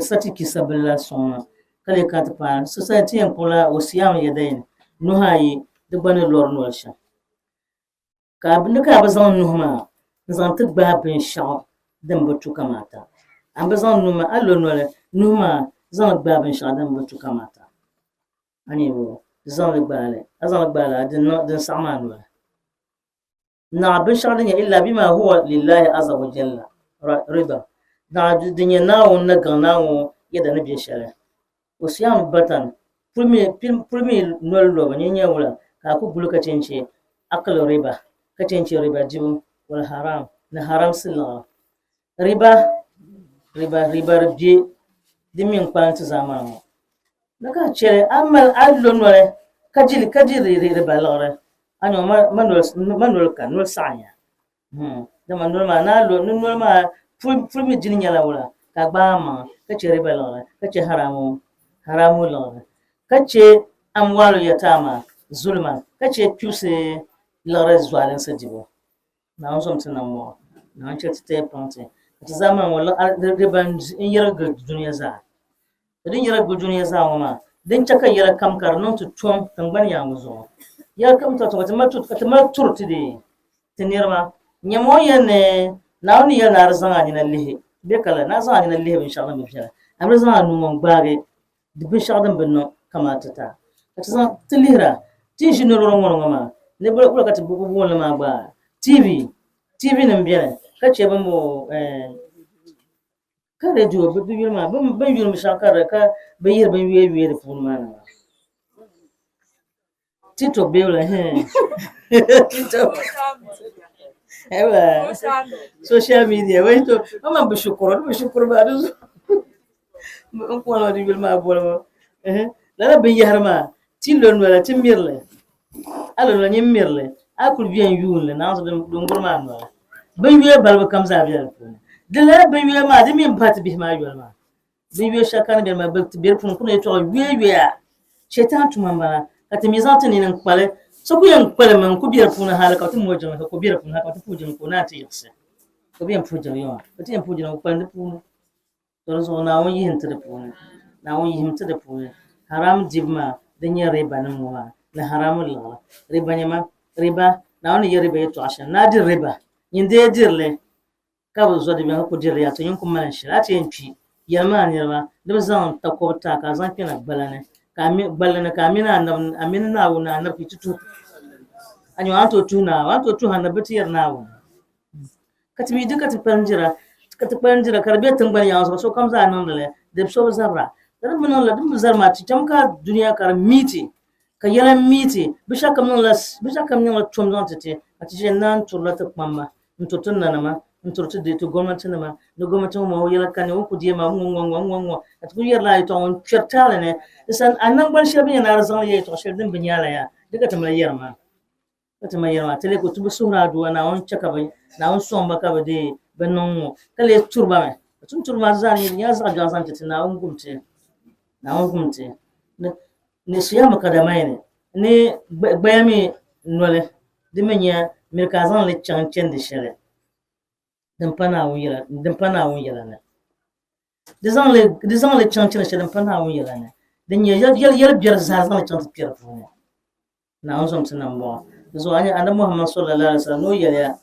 sati kisa bila la sɔŋna kala ka ti paana ti yɛn kpuɣila o siyam yɛdayin nuhi ayi di gba ni lɔri noli shɛm ka bi zaŋ nuhi maa n zaŋ ti gbaai binshaɣu din bi tu kamata an bi zaŋ nuhi maa a lo noli nuhi maa zaŋ gbaai binshaɣu din bi tu kamata a nyɛ bo zaŋ li gbaali din saɣa maa noli naɣa binshaɣu din nyɛ illa bima huwa lillahi azza wa jalla riba naɣa din nyɛ naawuni ni gaŋ naawuni yɛda ni bɛ shɛli o siyam batan pulimi noli loba nyɛ wula ka a ku guli ka chenche akal riba ka chenche riba dibu wal haram ni haram silaɣa riba bie di min kpaŋ ti zamaa ŋɔ na ka chɛli a lo noli ka jiri riba liɣiri a nyɛ ma noli ka noli saɣanya dama noli maa na lo ni noli maa pulimi dini nyɛla wula ka gbaa maŋa ka chɛ riba liɣiri ka chɛ haramu liɣiri ka chɛ amwalu yatama zulma ka chɛ kpibsi liɣiri zɔalinsi dibu naawuni zɔm ti nam ŋɔ naawuni chɛ ti tɛɛ pɔŋti ti zaman ŋɔ riba n yɛrigi duniya zaa din yɛrigi duniya zaa ŋɔ maa din chɛ ka yɛra kam ka di niŋ ti tɔm tingbani yaŋgu zuɣu yɛra kam ka ti mali turi ti niriba nyɛma ŋɔ yɛn ni naawuni yɛli na di zaŋ a nina lihi be kala na zaŋ a nina lihi binshɛɣu din bi viɛla a mi zaŋ a nuu ŋɔ gbaagi binshɛɣu din bi niŋ kamata ta ka ti zaŋ ti lihira ti ʒi nolɔri ŋɔ ŋɔ maa ni bula ka ti buɣuli maa gbaa tv nim biɛni ka chɛ bin bo ka radio bi yuli maa bin yuli mi shɛŋa ka bi yiri bin yuye di puuni maa nima tiktok bɛ wula social media wai to amma bi shukuru ba du n kɔla di yuli maa bɔli mo lala bin yahari maa ti lo nola ti mirili a lo nola nyi mirili a kuli biɛn yuunli naanzu din guri maa nola bin yuye balibu kam zaa biɛli puuni di lala bin yuye maa di min ba ti bihi maa yɔli maa bin yuye shɛli ka ni biɛli maa bi ti biɛli puuni kuna yɛtɔɣa yuya shaitan tuma n bala ka ti mi zaŋ ti nini n kpali so ku yɛn kpali mi n ku biɛli puuni hali ka ti mo jiŋli ka ku biɛli puuni hali ka ti puu jiŋli ka o naan ti yiɣisi ka bi yɛn puu jiŋli yawa ka ti yɛn puu jiŋli ka kpali di puuni to di zuɣu naawuni yihim ti di puuni haram dibu maa di nyɛ riba nim ŋɔ maa ni haramu liɣiri riba nyɛma riba naawuni yɛ riba yɛtɔɣa shɛm naa diri riba yin dee dirili ka bi zɔ di biɛni ka ku dirili yaa to yin ku mali shɛli a ti yɛn kpi yɛli maa niriba di bi zaŋ takɔbi taa ka a zaŋ kpɛna gbalini ka a mini naawuni anabi ti tuhi a nyɛ an to tuhi anabi bi ti yɛri naawuni ka ti mi di ka ti kpandira ka di bɛ tingbani yaŋa zuɣu so kam zaa niŋdili di so bi zabira din bi zari maa ti cham ka duniya ka di miiti ka yɛla miiti bi shɛli kam niŋla tum zaŋ ti ti ka ti ʒe naan turila ti kpamma n to ti nanima nturti de to gwamnati ma no gwamnati mo yela kan o ku die ma ngo at ku yer la to on chertale ne san anan ban shebe na arzan ye to sherdin binyala ya diga tamla yer ma tama yer ma tele ko tubu sura duwa na on chaka ba na on somba ka ba de benongo kale turba me tun turba zan yi ya za ga san na on gumte ne siya makadamai ne bayami nole dimenya mirkazan le chancen de shere dampana wuyela ne dizan le chancen de shere dampana wuyela ne dinya yel bier zazan le chancen pier fune na on som tinan bo zo anya annabi muhammad sallallahu alaihi wasallam no yela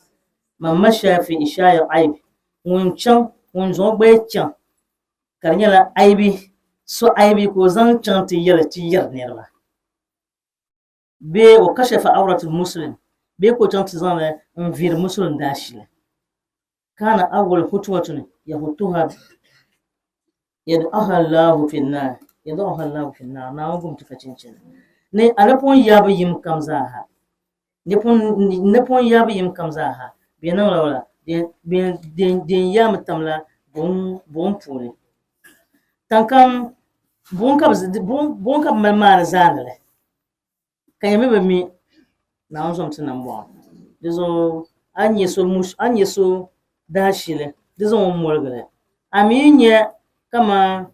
mamma shafi ishaya aib won chan won zo gbe chan karnyala aibi so aibi ko zan chanti yela ti yer nerba be wa kashafa auratul muslim be ko chanti zan le vir muslim dashile kana awwal khutwatun yahutuha yad'aha Allah fi an-nar na gum tuka cincin ne alapon yaba yim kamzaha nepon yaba yim kamzaha be nan lawla de yam tamla bon puli tankam bon kab malmana zanale kayame be mi na on som tinan bo dezo anye so dashile dezo molgale ami nye kama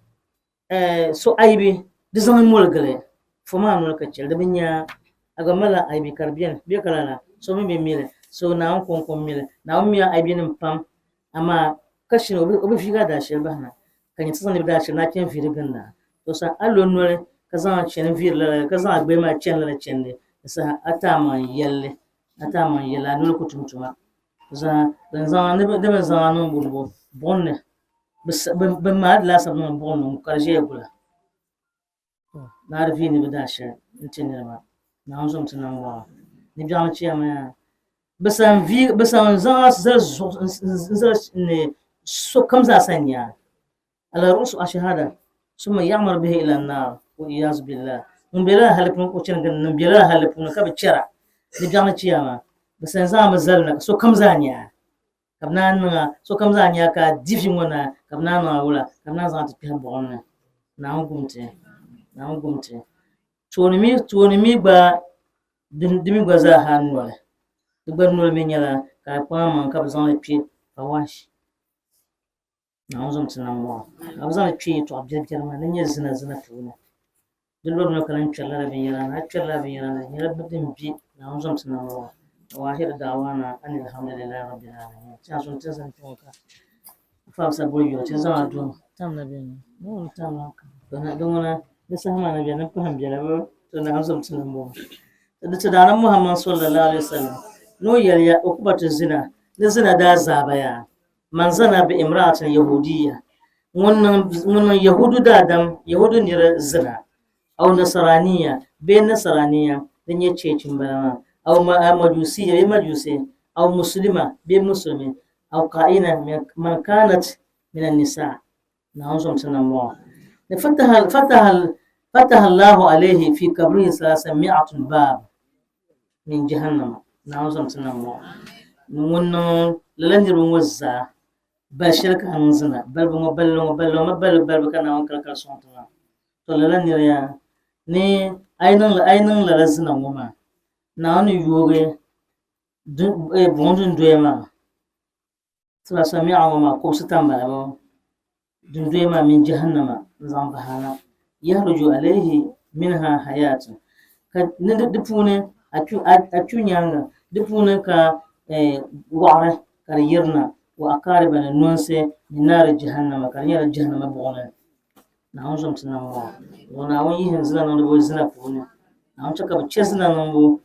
so aibi dezo molgale foma no ka chel de binya agamala aibi karbian be kala so mi be mile so na on kon mile na on mi aibi nim pam ama kashin obi figa dashile bahna kanyi tsan ni dashile na ken firi ganna to sa allo nore kazan chen vir la kazan agbe ma chen la chen de sa atama yella no ko tumtuma za ben zan ne de ben zan no bulbo bonne be ma la sab no bonno karje gula na rvi ni bedashe ntinira ma na onzom tinan wa ni bian chiama besan zan za ne so kamza sanya ala rusu ashhada summa ya'mar bihi ila an-nar wa iyaz billah bela halipun ko cin gan bela halipun ka bicira ni bian chiama besan za mazalna so kamza nya kabna nanga so kamza nya ka difi ngona kabna na wala kabna za ta pihan bonna na ngumte tuoni mi gba dimi gba za hanwale gba nol mi nyala ka kwa man ka bazan pi fawash na onzom tinamwa abazan pi to abjer ma nanya zina tuna dillo no kan challa bi yana nyala bidin bi na onzom tinamwa wahir dawana anil hamdulillahi rabbil alamin ta sun tsan ka fa sa boyo ta za adu tam na bin no tam na ka dona da sama na biya fa hamjala ba to na onzom tinamwa da tudanan muhammad sallallahu alaihi wasallam no yarya ukubatu zina da zabaya manzana bi imra'atin yahudiyya wannan yahudu da adam yahudu ne zina au nasraniya be nasraniya dan yace cin balama au majusiyya be majusi au muslima be muslimi au qa'ina man kanat min an-nisa na onsom tanamwa fataha Allah alayhi fi qabrihi 300 bab min jahannam na onsom tanamwa wannan lalandirun wazza ba shirka hanzina balbo balbo kana on kalkal sonta to lalandir ya ne ainan la lazina ngoma na onu yoge bondun doema sura sami'a ma ko sitamba ba dun doema min jahannama zan bahana yahruju alayhi minha hayatun ka dipune atunyanga dipune ka wa'ara kar yirna wa akariba na nunse min nar jahannama kar yara jahannama bona na onzom tinamwa wana won yihin zina no bo zina pune na on chaka bace zina no bo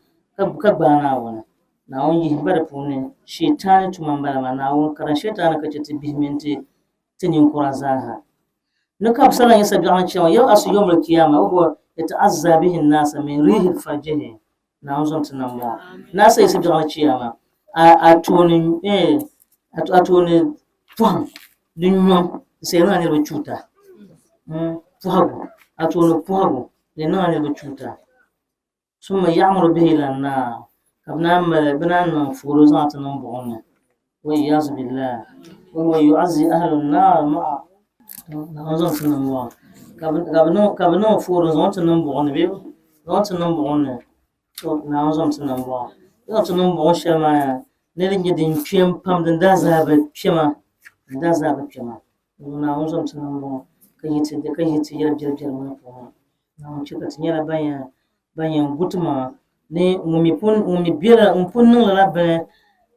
ka bana wana na on yihin bara pune shaytan tumambala ma na on karan shaytan ka ce tibihmente tinin kurazaha no ka salan yasa bi'an cewa yau asu yawmul qiyamah wa yata'azza bihi an-nas min rihil fajr na onzom tinamwa na sai su bi'an cewa atoni puham dunyo sai na ne cuta puhagu atoni puhagu le na ne cuta summa ya'muru bihi lana kabna ma banan furu zata nan bu'onna والعياذ بالله ويعزي أهل النار مع نظن تنمو كابنو فور زون تنمو بيو زون تنمو نظن تنمو زون تنمو شما نرجع دين كيم بام دين دازاب كيما نظن تنمو كيت يرجع ما فهم نعم شكرا تنيا بانيا غوتما ne umi bira umpun la be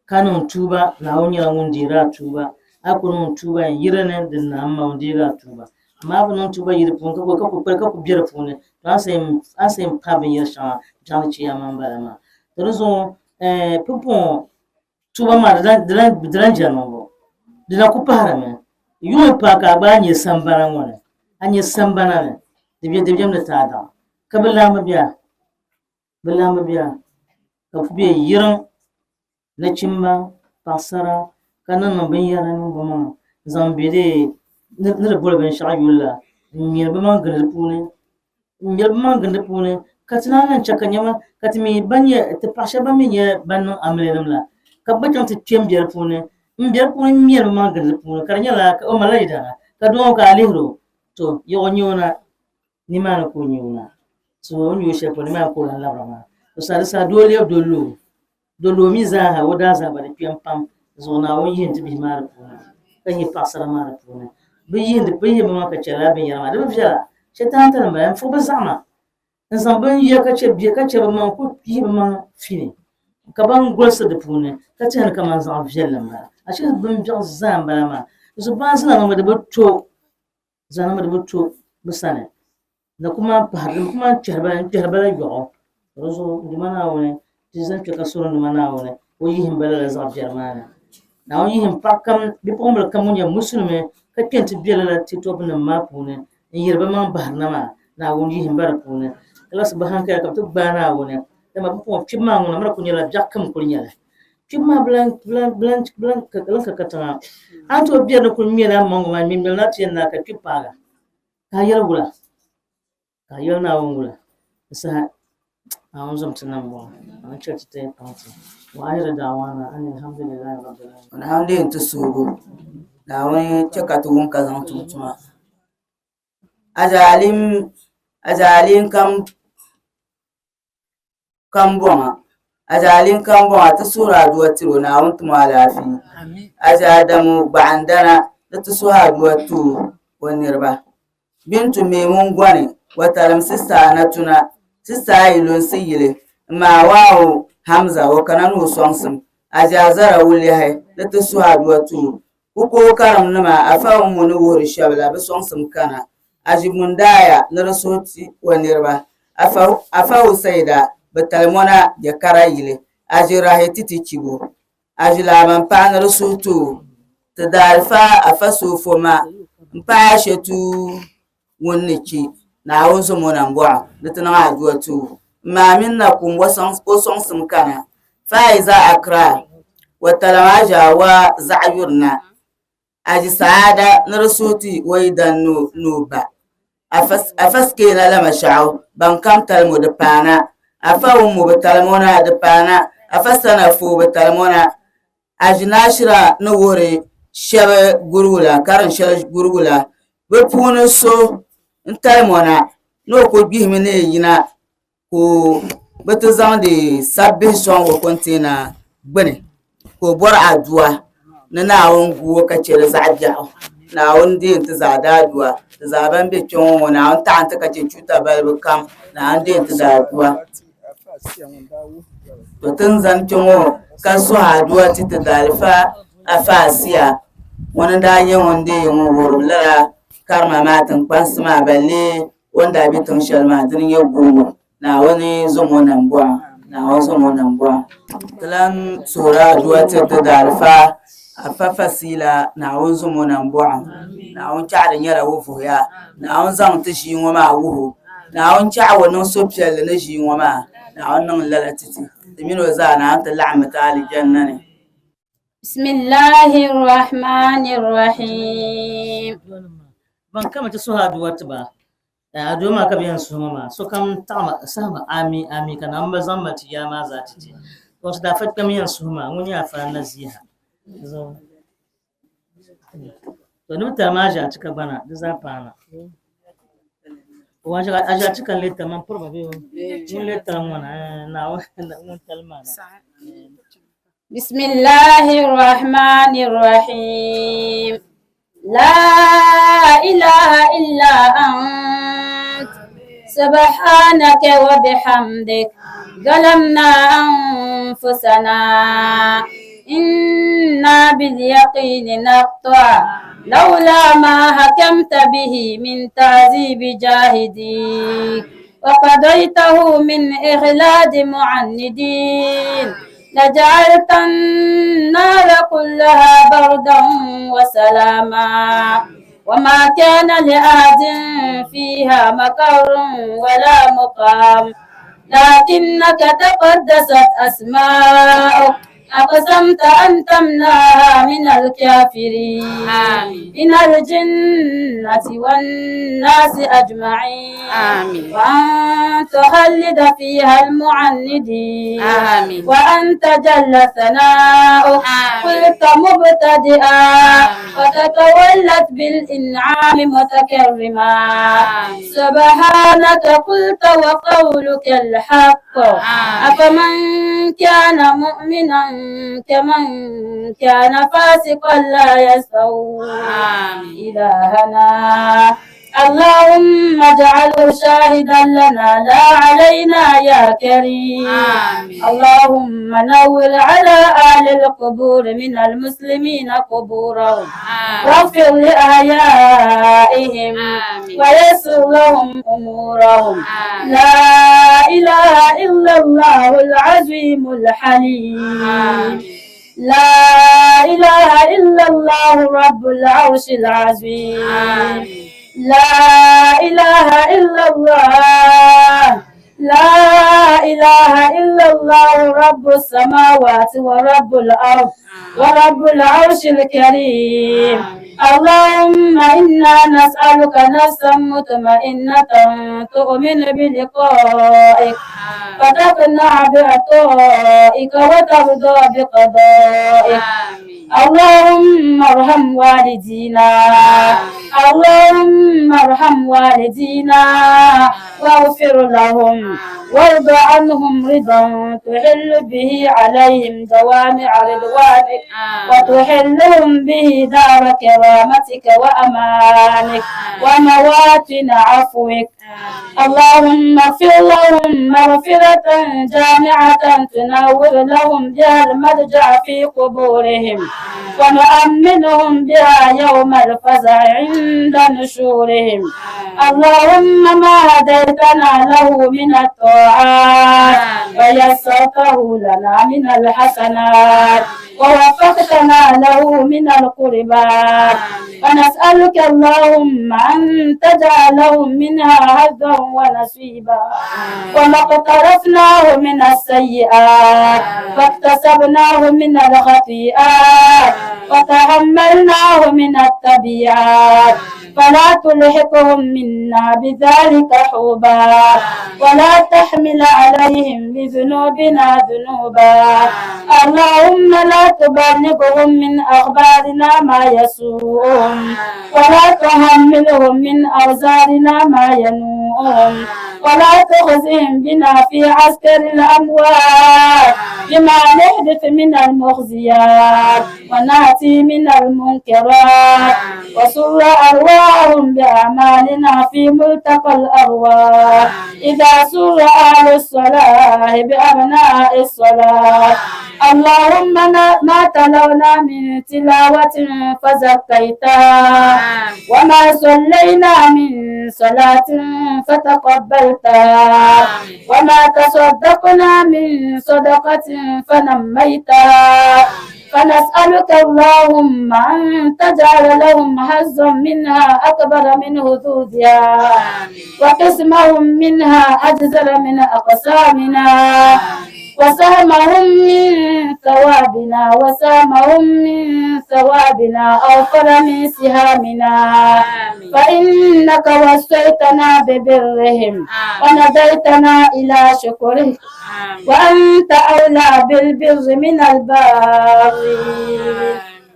kanun tuba na wonyara wundira tuba akunun tuba yirane din na amma wundira tuba amma bunun tuba yiri pun ka ko bira pun asem pabin yasha jan ci yaman barama tozo pupon tuba ma dan jano bo dina ku parame yuma pa ka ba nyi sambara wona anyi sambana ne dibye na tada kabila mabiya ka fu be yiran na chimba pasara kana no ben yara no bama zambire ne bol ben shayulla mir bama gandar pune katina nan chakanyama katimi banye te pasha ba menye banno amlenum la ka bajan te chembjer pune mbjer pune mir bama gandar pune karanya la o malaida ka do ka alihro to yo nyona ni mana ko nyona so onyo shepo ni mana ko la labrama to sa dole dolo mi zaha wada za ba piam pam zona wo yin ti bi mar puna kan yi pasara mar puna bi yin ma ka chala bi yama da bi shetan ta ma fu ba zama nsan ban yi ka ce ba ma ku yi ma fini ka ban golsa da puna ka ce ka man zan vjella ma a shi ban bi zan ba ma so ban sana ma da butto zana ma da butto busane da kuma kuma cerba yo rozo di mana wone tizan ke kasoro ni mana wone o yihim balala za jarmana na o yihim pakam bi pomul kamunya musulme ka kenti biela ti tobna mapune yirba man barna ma na won yihim bar pune kala subhan ka to bana wone dama bu pom chimma ngona mara kunyala jakam kunyala chimma blank ka kala ka katana anto biela kun miela mango man min belna tiena ka pipaga ka yelgula ka yelna wongula sa أعوذ بالله أنا شفت تانتي وآخر دعوانا أن الحمد لله رب العالمين. أنا هم دين تسوقو ناوي تكاتون كذا تمتما أجالين كم بوما تسورا دوترو ناون تمالافي أجادمو بعندنا تسورا دوتو ونربا بنتو ميمون غواني وتلم سيستانتنا sista ilon siyile ma wawo hamza wa kananu sonsim ajazara wuli hay lati suhadwa tu uko karam nama afa mu no wori shabla be sonsim kana ajimundaya na rasoti wanirba afa usaida betalmona ya karayile ajira hetiti chibo ajila man pa na rasotu tadalfa afa sofoma mpa shetu wonnichi na wonso mona ngwa litana ajwa tu ma minna kum wasong simkana faiza akra wa talamaja wa za'yurna aji saada narsuti waidan nuba afaske na lama sha'u ban kam talmu da pana afawu mu batalmona da pana afasana fu batalmona aji nashira na wore shebe gurgula karan shebe gurgula be punu so ntalmona no ko bihimi ne yina ko bata zan de sabbi son wo kontina gbani ko bor adua na nawon guwo kace da zaja nawon din ta zada adua da zaban be chon na on ta anta kace chuta balbu kam na an din ta zadua to tun zan chon ka so adua ti ta dalfa afasiya wani da yin wanda yin wurula karma matan kwansuma balle wanda bitin shalma din ya gumo na wani zumo nan bwa kalan sura duwa ta da alfa afafasila na wani zumo nan bwa na wani cha da yara wufu ya na wani zan ta shi ma wuhu na wani cha wannan sofiyal na shi ma na wannan lalatiti dimino za na ta la'amata aljanna ne bismillahir rahmanir rahim ban kama ta suha duwata ba a doma ka biyan su mama so kam tama sama ami kana amba zamba ti ya ma za ta ce to da fatka miyan su ma mun ya fa naziha to nim ta ma ja cika bana da za pana wa ja aja cika leta man purba be mun leta mun na wa mun kalma بسم الله الرحمن الرحيم لا إله إلا أنت سبحانك وبحمدك ظلمنا أنفسنا إنا باليقين نقطع لولا ما حكمت به من تعذيب جاهديك وقضيته من إخلاد معندين لجعلت النار كلها بردا وسلاما وما كان لأحد فيها مقر ولا مقام لكنك تقدست أسماؤك أقسمت أن تمنعها من الكافرين من الجنة والناس أجمعين وأن تخلد فيها المعندين وأن تجل ثناؤك قلت مبتدئا وتتولت بالإنعام متكرما سبحانك قلت وقولك الحق أفمن كان مؤمنا كمن كان فاسقا لا يستوون إلهنا اللهم اجعله شاهدا لنا لا علينا يا كريم اللهم نور على أهل القبور من المسلمين قبورهم واغفر لأحيائهم ويسر لهم أمورهم لا إله إلا الله العظيم الحليم لا إله إلا الله رب العرش العظيم لا إله إلا الله لا إله إلا الله رب السماوات ورب الأرض ورب العرش الكريم اللهم إنا نسألك نفسا مطمئنة تؤمن بلقائك فتقنع بعطائك وترضى بقضائك اللهم ارحم والدينا اللهم ارحم والدينا واغفر لهم وارض عنهم رضا تحل به عليهم دوامع رضوانك وتحلهم به دار كرامتك وأمانك ومواطن عفوك اللهم اغفر لهم مغفرة جامعة تنور لهم بها المرجع في قبورهم ونؤمنهم بها يوم الفزع عند نشورهم اللهم ما هديتنا له من الطاعات ويسرته لنا من الحسنات ووفقتنا له من القربات ونسألك اللهم أن تجعلهم منها حظا ونصيبا وما اقترفناه من السيئات واكتسبناه من الخطيئات وتحملناه من التبعات فلا تلحقهم منا بذلك حوبا ولا تحمل عليهم بذنوبنا ذنوبا اللهم لا تبلغهم من أخبارنا ما يسوءهم ولا تحملهم من أوزارنا ما ينوءهم ولا تخزهم بنا في عسكر الأموات بما نحدث من المخزيات ونأتي من المنكرات وسر أرواحهم بأعمالنا في ملتقى الأرواح إذا سر أهل الصلاة بأبناء الصلاة اللهم ما تلونا من تلاوة فزكيتها وما صلينا من صلاة فتقبلتها وما تصدقنا من صدقة فنميتها فنسألك اللهم أن تجعل لهم حظا منها أكبر من حظوظها وقسمهم منها أجزل من أقسامنا وسامهم من ثوابنا أوفر من سهامنا فإنك وصيتنا ببرهم وناديتنا إلى شكره وأنت أولى بالبر من البارين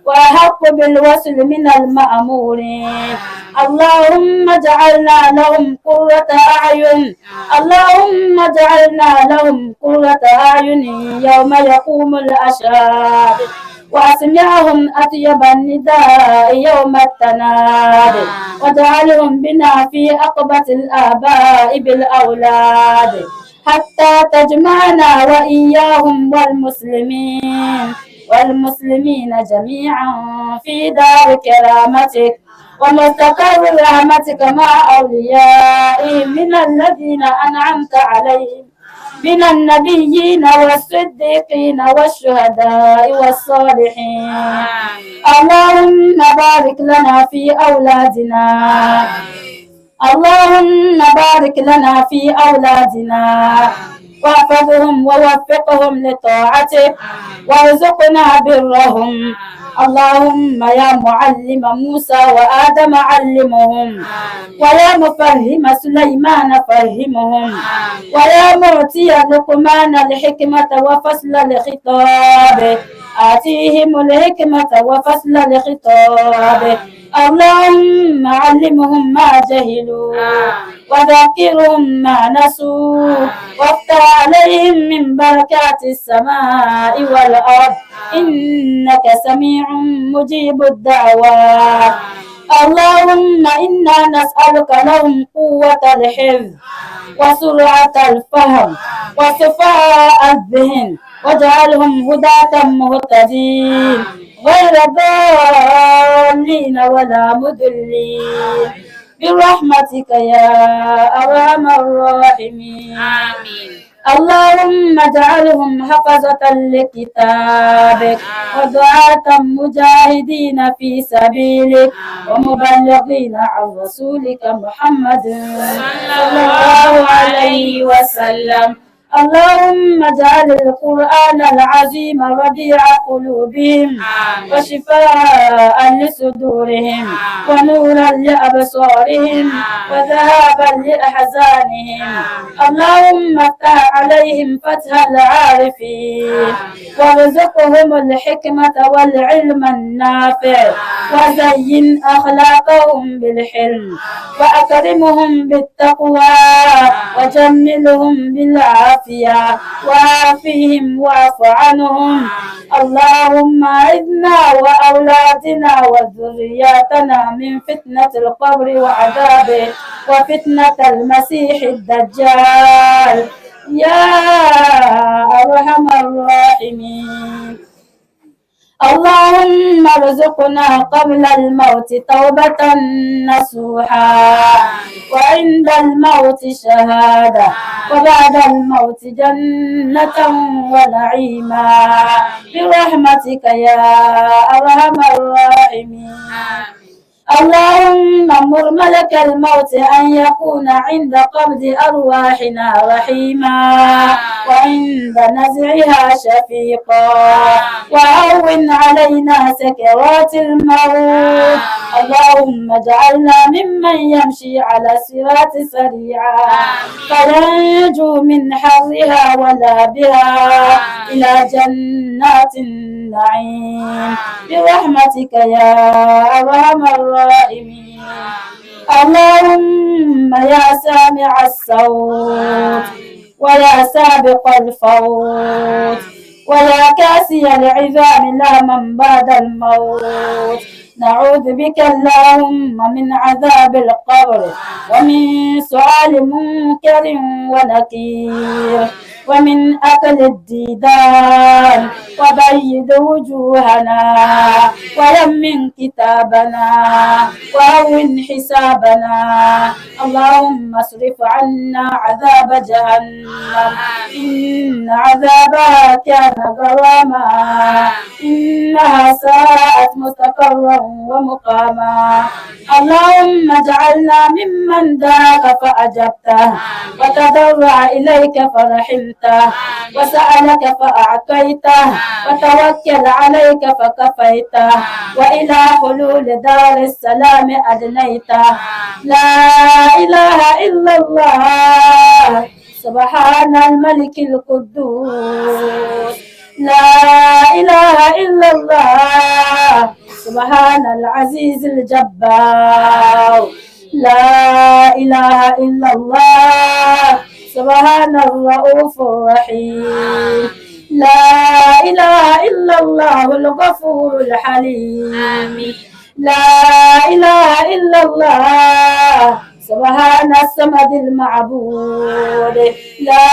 وأحق بالوصل من المأمورين اللهم اجعلنا لهم قرة أعين يوم يقوم الأشهاد وأسمعهم أطيب النداء يوم التناد واجعلهم بنا في عقبة الآباء بالأولاد حتى تجمعنا وإياهم والمسلمين جميعا في دار كرامتك ومستقر رحمتك مع أوليائهم من الذين أنعمت عليهم من النبيين والصديقين والشهداء والصالحين اللهم بارك لنا في أولادنا واحفظهم ووفقهم لطاعتك وارزقنا برهم اللهم يا معلم موسى وآدم علمهم ويا مفهم سليمان فهمهم ويا معطي لقمان الحكمة وفصل الخطاب آتيهم الحكمة وفصل الخطاب اللهم علمهم ما جهلوا وذكرهم ما نسوا وافتح عليهم من بركات السماء والأرض إنك سميع مجيب الدعوات اللهم إنا نسألك لهم قوة الحفظ وسرعة الفهم وصفاء الذهن واجعلهم هداة مهتدين غير ضالين ولا مضلين برحمتك يا أرحم الراحمين اللهم اجعلهم حفظة لكتابك ودعاة مجاهدين في سبيلك ومبلغين عن رسولك محمد صلى الله عليه وسلم اللهم اجعل القرآن العظيم ربيع قلوبهم وشفاء لصدورهم ونورا لأبصارهم وذهابا لأحزانهم اللهم افتح عليهم فتح العارفين وارزقهم الحكمة والعلم النافع وزين أخلاقهم بالحلم وأكرمهم بالتقوى وجملهم بالعافية وعافهم واعف عنهم اللهم أعذنا وأولادنا وذرياتنا من فتنة القبر وعذابه وفتنة المسيح الدجال يا أرحم الراحمين اللهم ارزقنا قبل الموت توبة نصوحا وعند الموت شهادة وبعد الموت جنة ونعيما برحمتك يا أرحم الراحمين اللهم مر ملك الموت أن يكون عند قبض أرواحنا رحيما وعند نزعها شفيقا وهون علينا سكرات الموت اللهم اجعلنا ممن يمشي على الصراط سريعا فلا ينجو من حرها ولا بها إلى جنات النعيم برحمتك يا أرحم الراحمين اللهم يا سامع الصوت ويا سابق الفوت ويا كاسي العظام لا من بعد الموت نعوذ بك اللهم من عذاب القبر ومن سؤال منكر ونكير ومن أكل الديدان وبيض وجوهنا ويمن كتابنا وهون حسابنا اللهم اصرف عنا عذاب جهنم إن عذابها كان غراما إنها ساءت مستقرا ومقاما. اللهم اجعلنا ممن دعاك فأجبته وتضرع إليك فرحمته وسألك فأعطيته وتوكل عليك فكفيته وإلى حلول دار السلام أدنيته. لا إله إلا الله سبحان الملك القدوس. لا إله إلا الله سبحان العزيز الجبار. لا إله إلا الله سبحان الرؤوف الرحيم. لا إله إلا الله الغفور الحليم. لا إله إلا الله سبحان الصمد المعبود. لا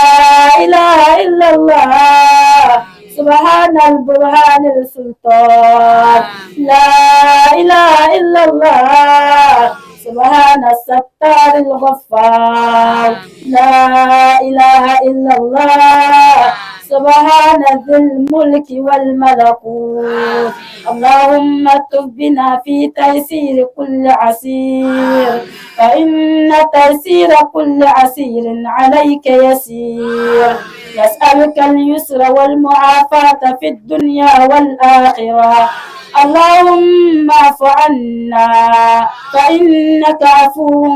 إله إلا الله سبحان البرهان السلطان. لا إله إلا الله سبحان الستار الغفار. لا إله إلا الله سبحان ذي الملك والملكوت. اللهم اكتب بنا في تيسير كل عسير، فإن تيسير كل عسير عليك يسير. نسألك اليسر والمعافاة في الدنيا والآخرة. اللهم اعف عنا فإنك عفو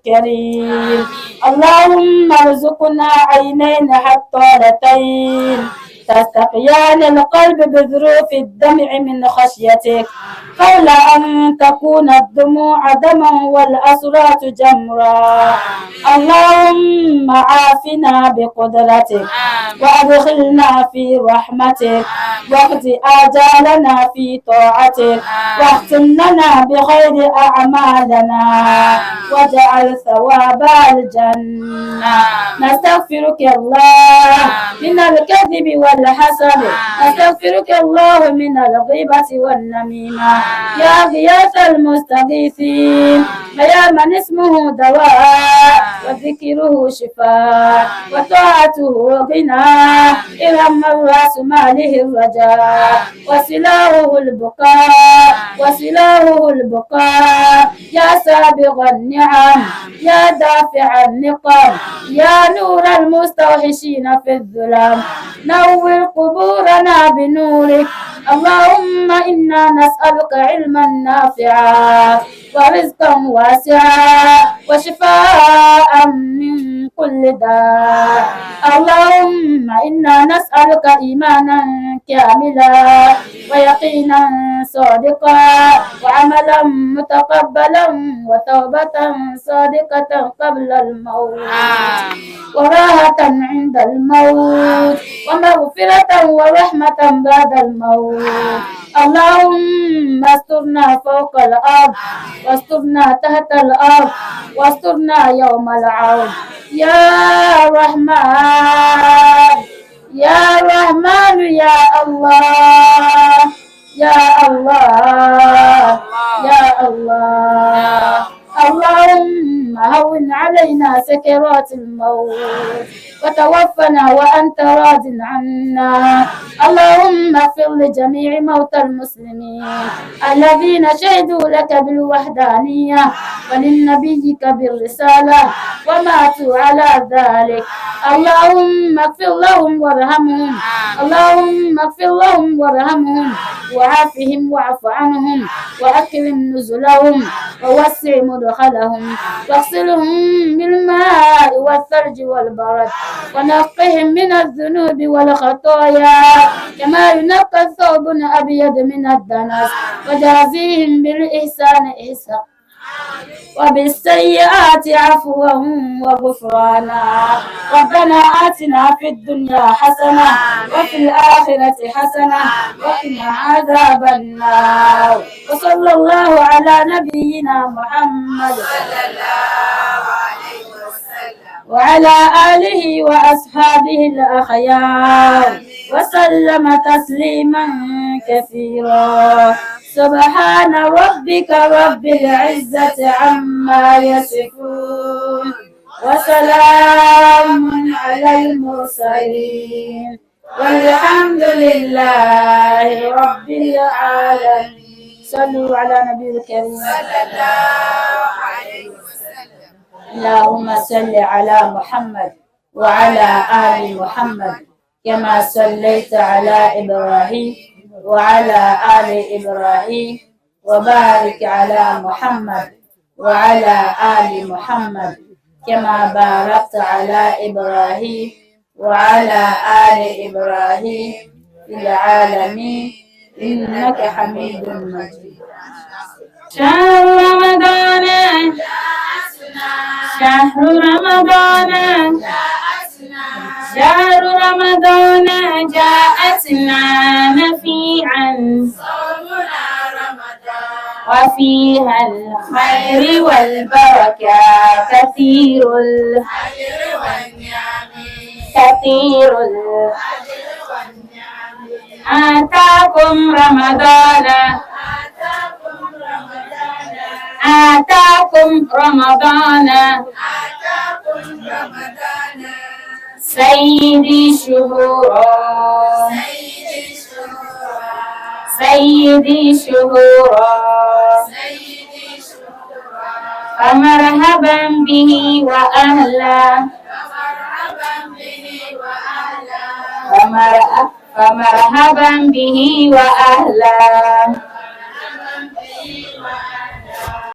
كريم. اللهم ارزقنا عينين حطالتين تستقيان القلب بذروف الدمع من خشيتك، قبل أن تكون الدموع دما والأسرات جمرا. اللهم عافنا بقدرتك وأدخلنا في رحمتك، واقض آجالنا في طاعتك، واختم لنا بخير أعمالنا، واجعل ثواب الجنة. نستغفرك الله من الكذب والحسد، نستغفرك الله من الغيبة والنميمة. يا غياث المستغيثين، ويا من اسمه دواء وذكره شفاء وطاعته غنى، إرم الرأس ماله الرجاء وسلاهه البقاء وسلاهه البقاء. يا سابغ النعم، يا دافع النقم، يا نور المستوحشين في الظلام، نور قبورنا بنورك. اللهم إنا نسألك علما نافعا ورزقا واسعا وشفاء من كل داء. اللهم إنا نسألك إيمانا كاملا ويقينا صادقا وعملا متقبلا وتوبة صادقة قبل الموت وراحة عند الموت ومغفرة ورحمة بعد الموت. اللهم استرنا فوق الأرض واسترنا تحت الأرض واسترنا يوم العرض. يا رحمن يا رحمن يا الله يا الله يا الله. اللهم هون علينا سكرات الموت وتوفنا وأنت راض عنا. اللهم اغفر لجميع موتى المسلمين الذين شهدوا لك بالوحدانية ولنبيك بالرسالة وماتوا على ذلك. اللهم اغفر لهم وارحمهم، اللهم اغفر لهم وارحمهم وعافهم واعف عنهم وأكرم نزلهم ووسع مدخلهم واغسلهم بالماء والثلج والبرد ونقهم من الذنوب والخطايا كما ينقى الثوب الأبيض من الدنس وجازيهم بالإحسان إحسانا وبالسيئات عفوا وغفرانا. ربنا آتنا في الدنيا حسنة وفي الآخرة حسنة وقنا عذاب النار. وصلى الله على نبينا محمد وعلى آله وأصحابه الأخيار وسلم تسليما كثيرا. سبحان ربك رب العزة عما يصفون وسلام على المرسلين والحمد لله رب العالمين. صلوا على نبي الكريم صلى الله عليه وسلم. اللهم صل على محمد وعلى آل محمد كما صليت على إبراهيم وعلى آل إبراهيم وبارك على محمد وعلى آل محمد كما باركت على إبراهيم وعلى آل إبراهيم في العالمين إنك حميد مجيد. شهر رمضان شهر رمضان شهر رمضان جاءتنا نفيعا صومنا رمضان وفيها الخير والبركة كثير الخير والنعم كثير الخير والنعم. آتاكم رمضان آتاكم رمضان سيدي شهورا سيدي شهورا فمرحبا به وأهلا فمرحبا به وأهلا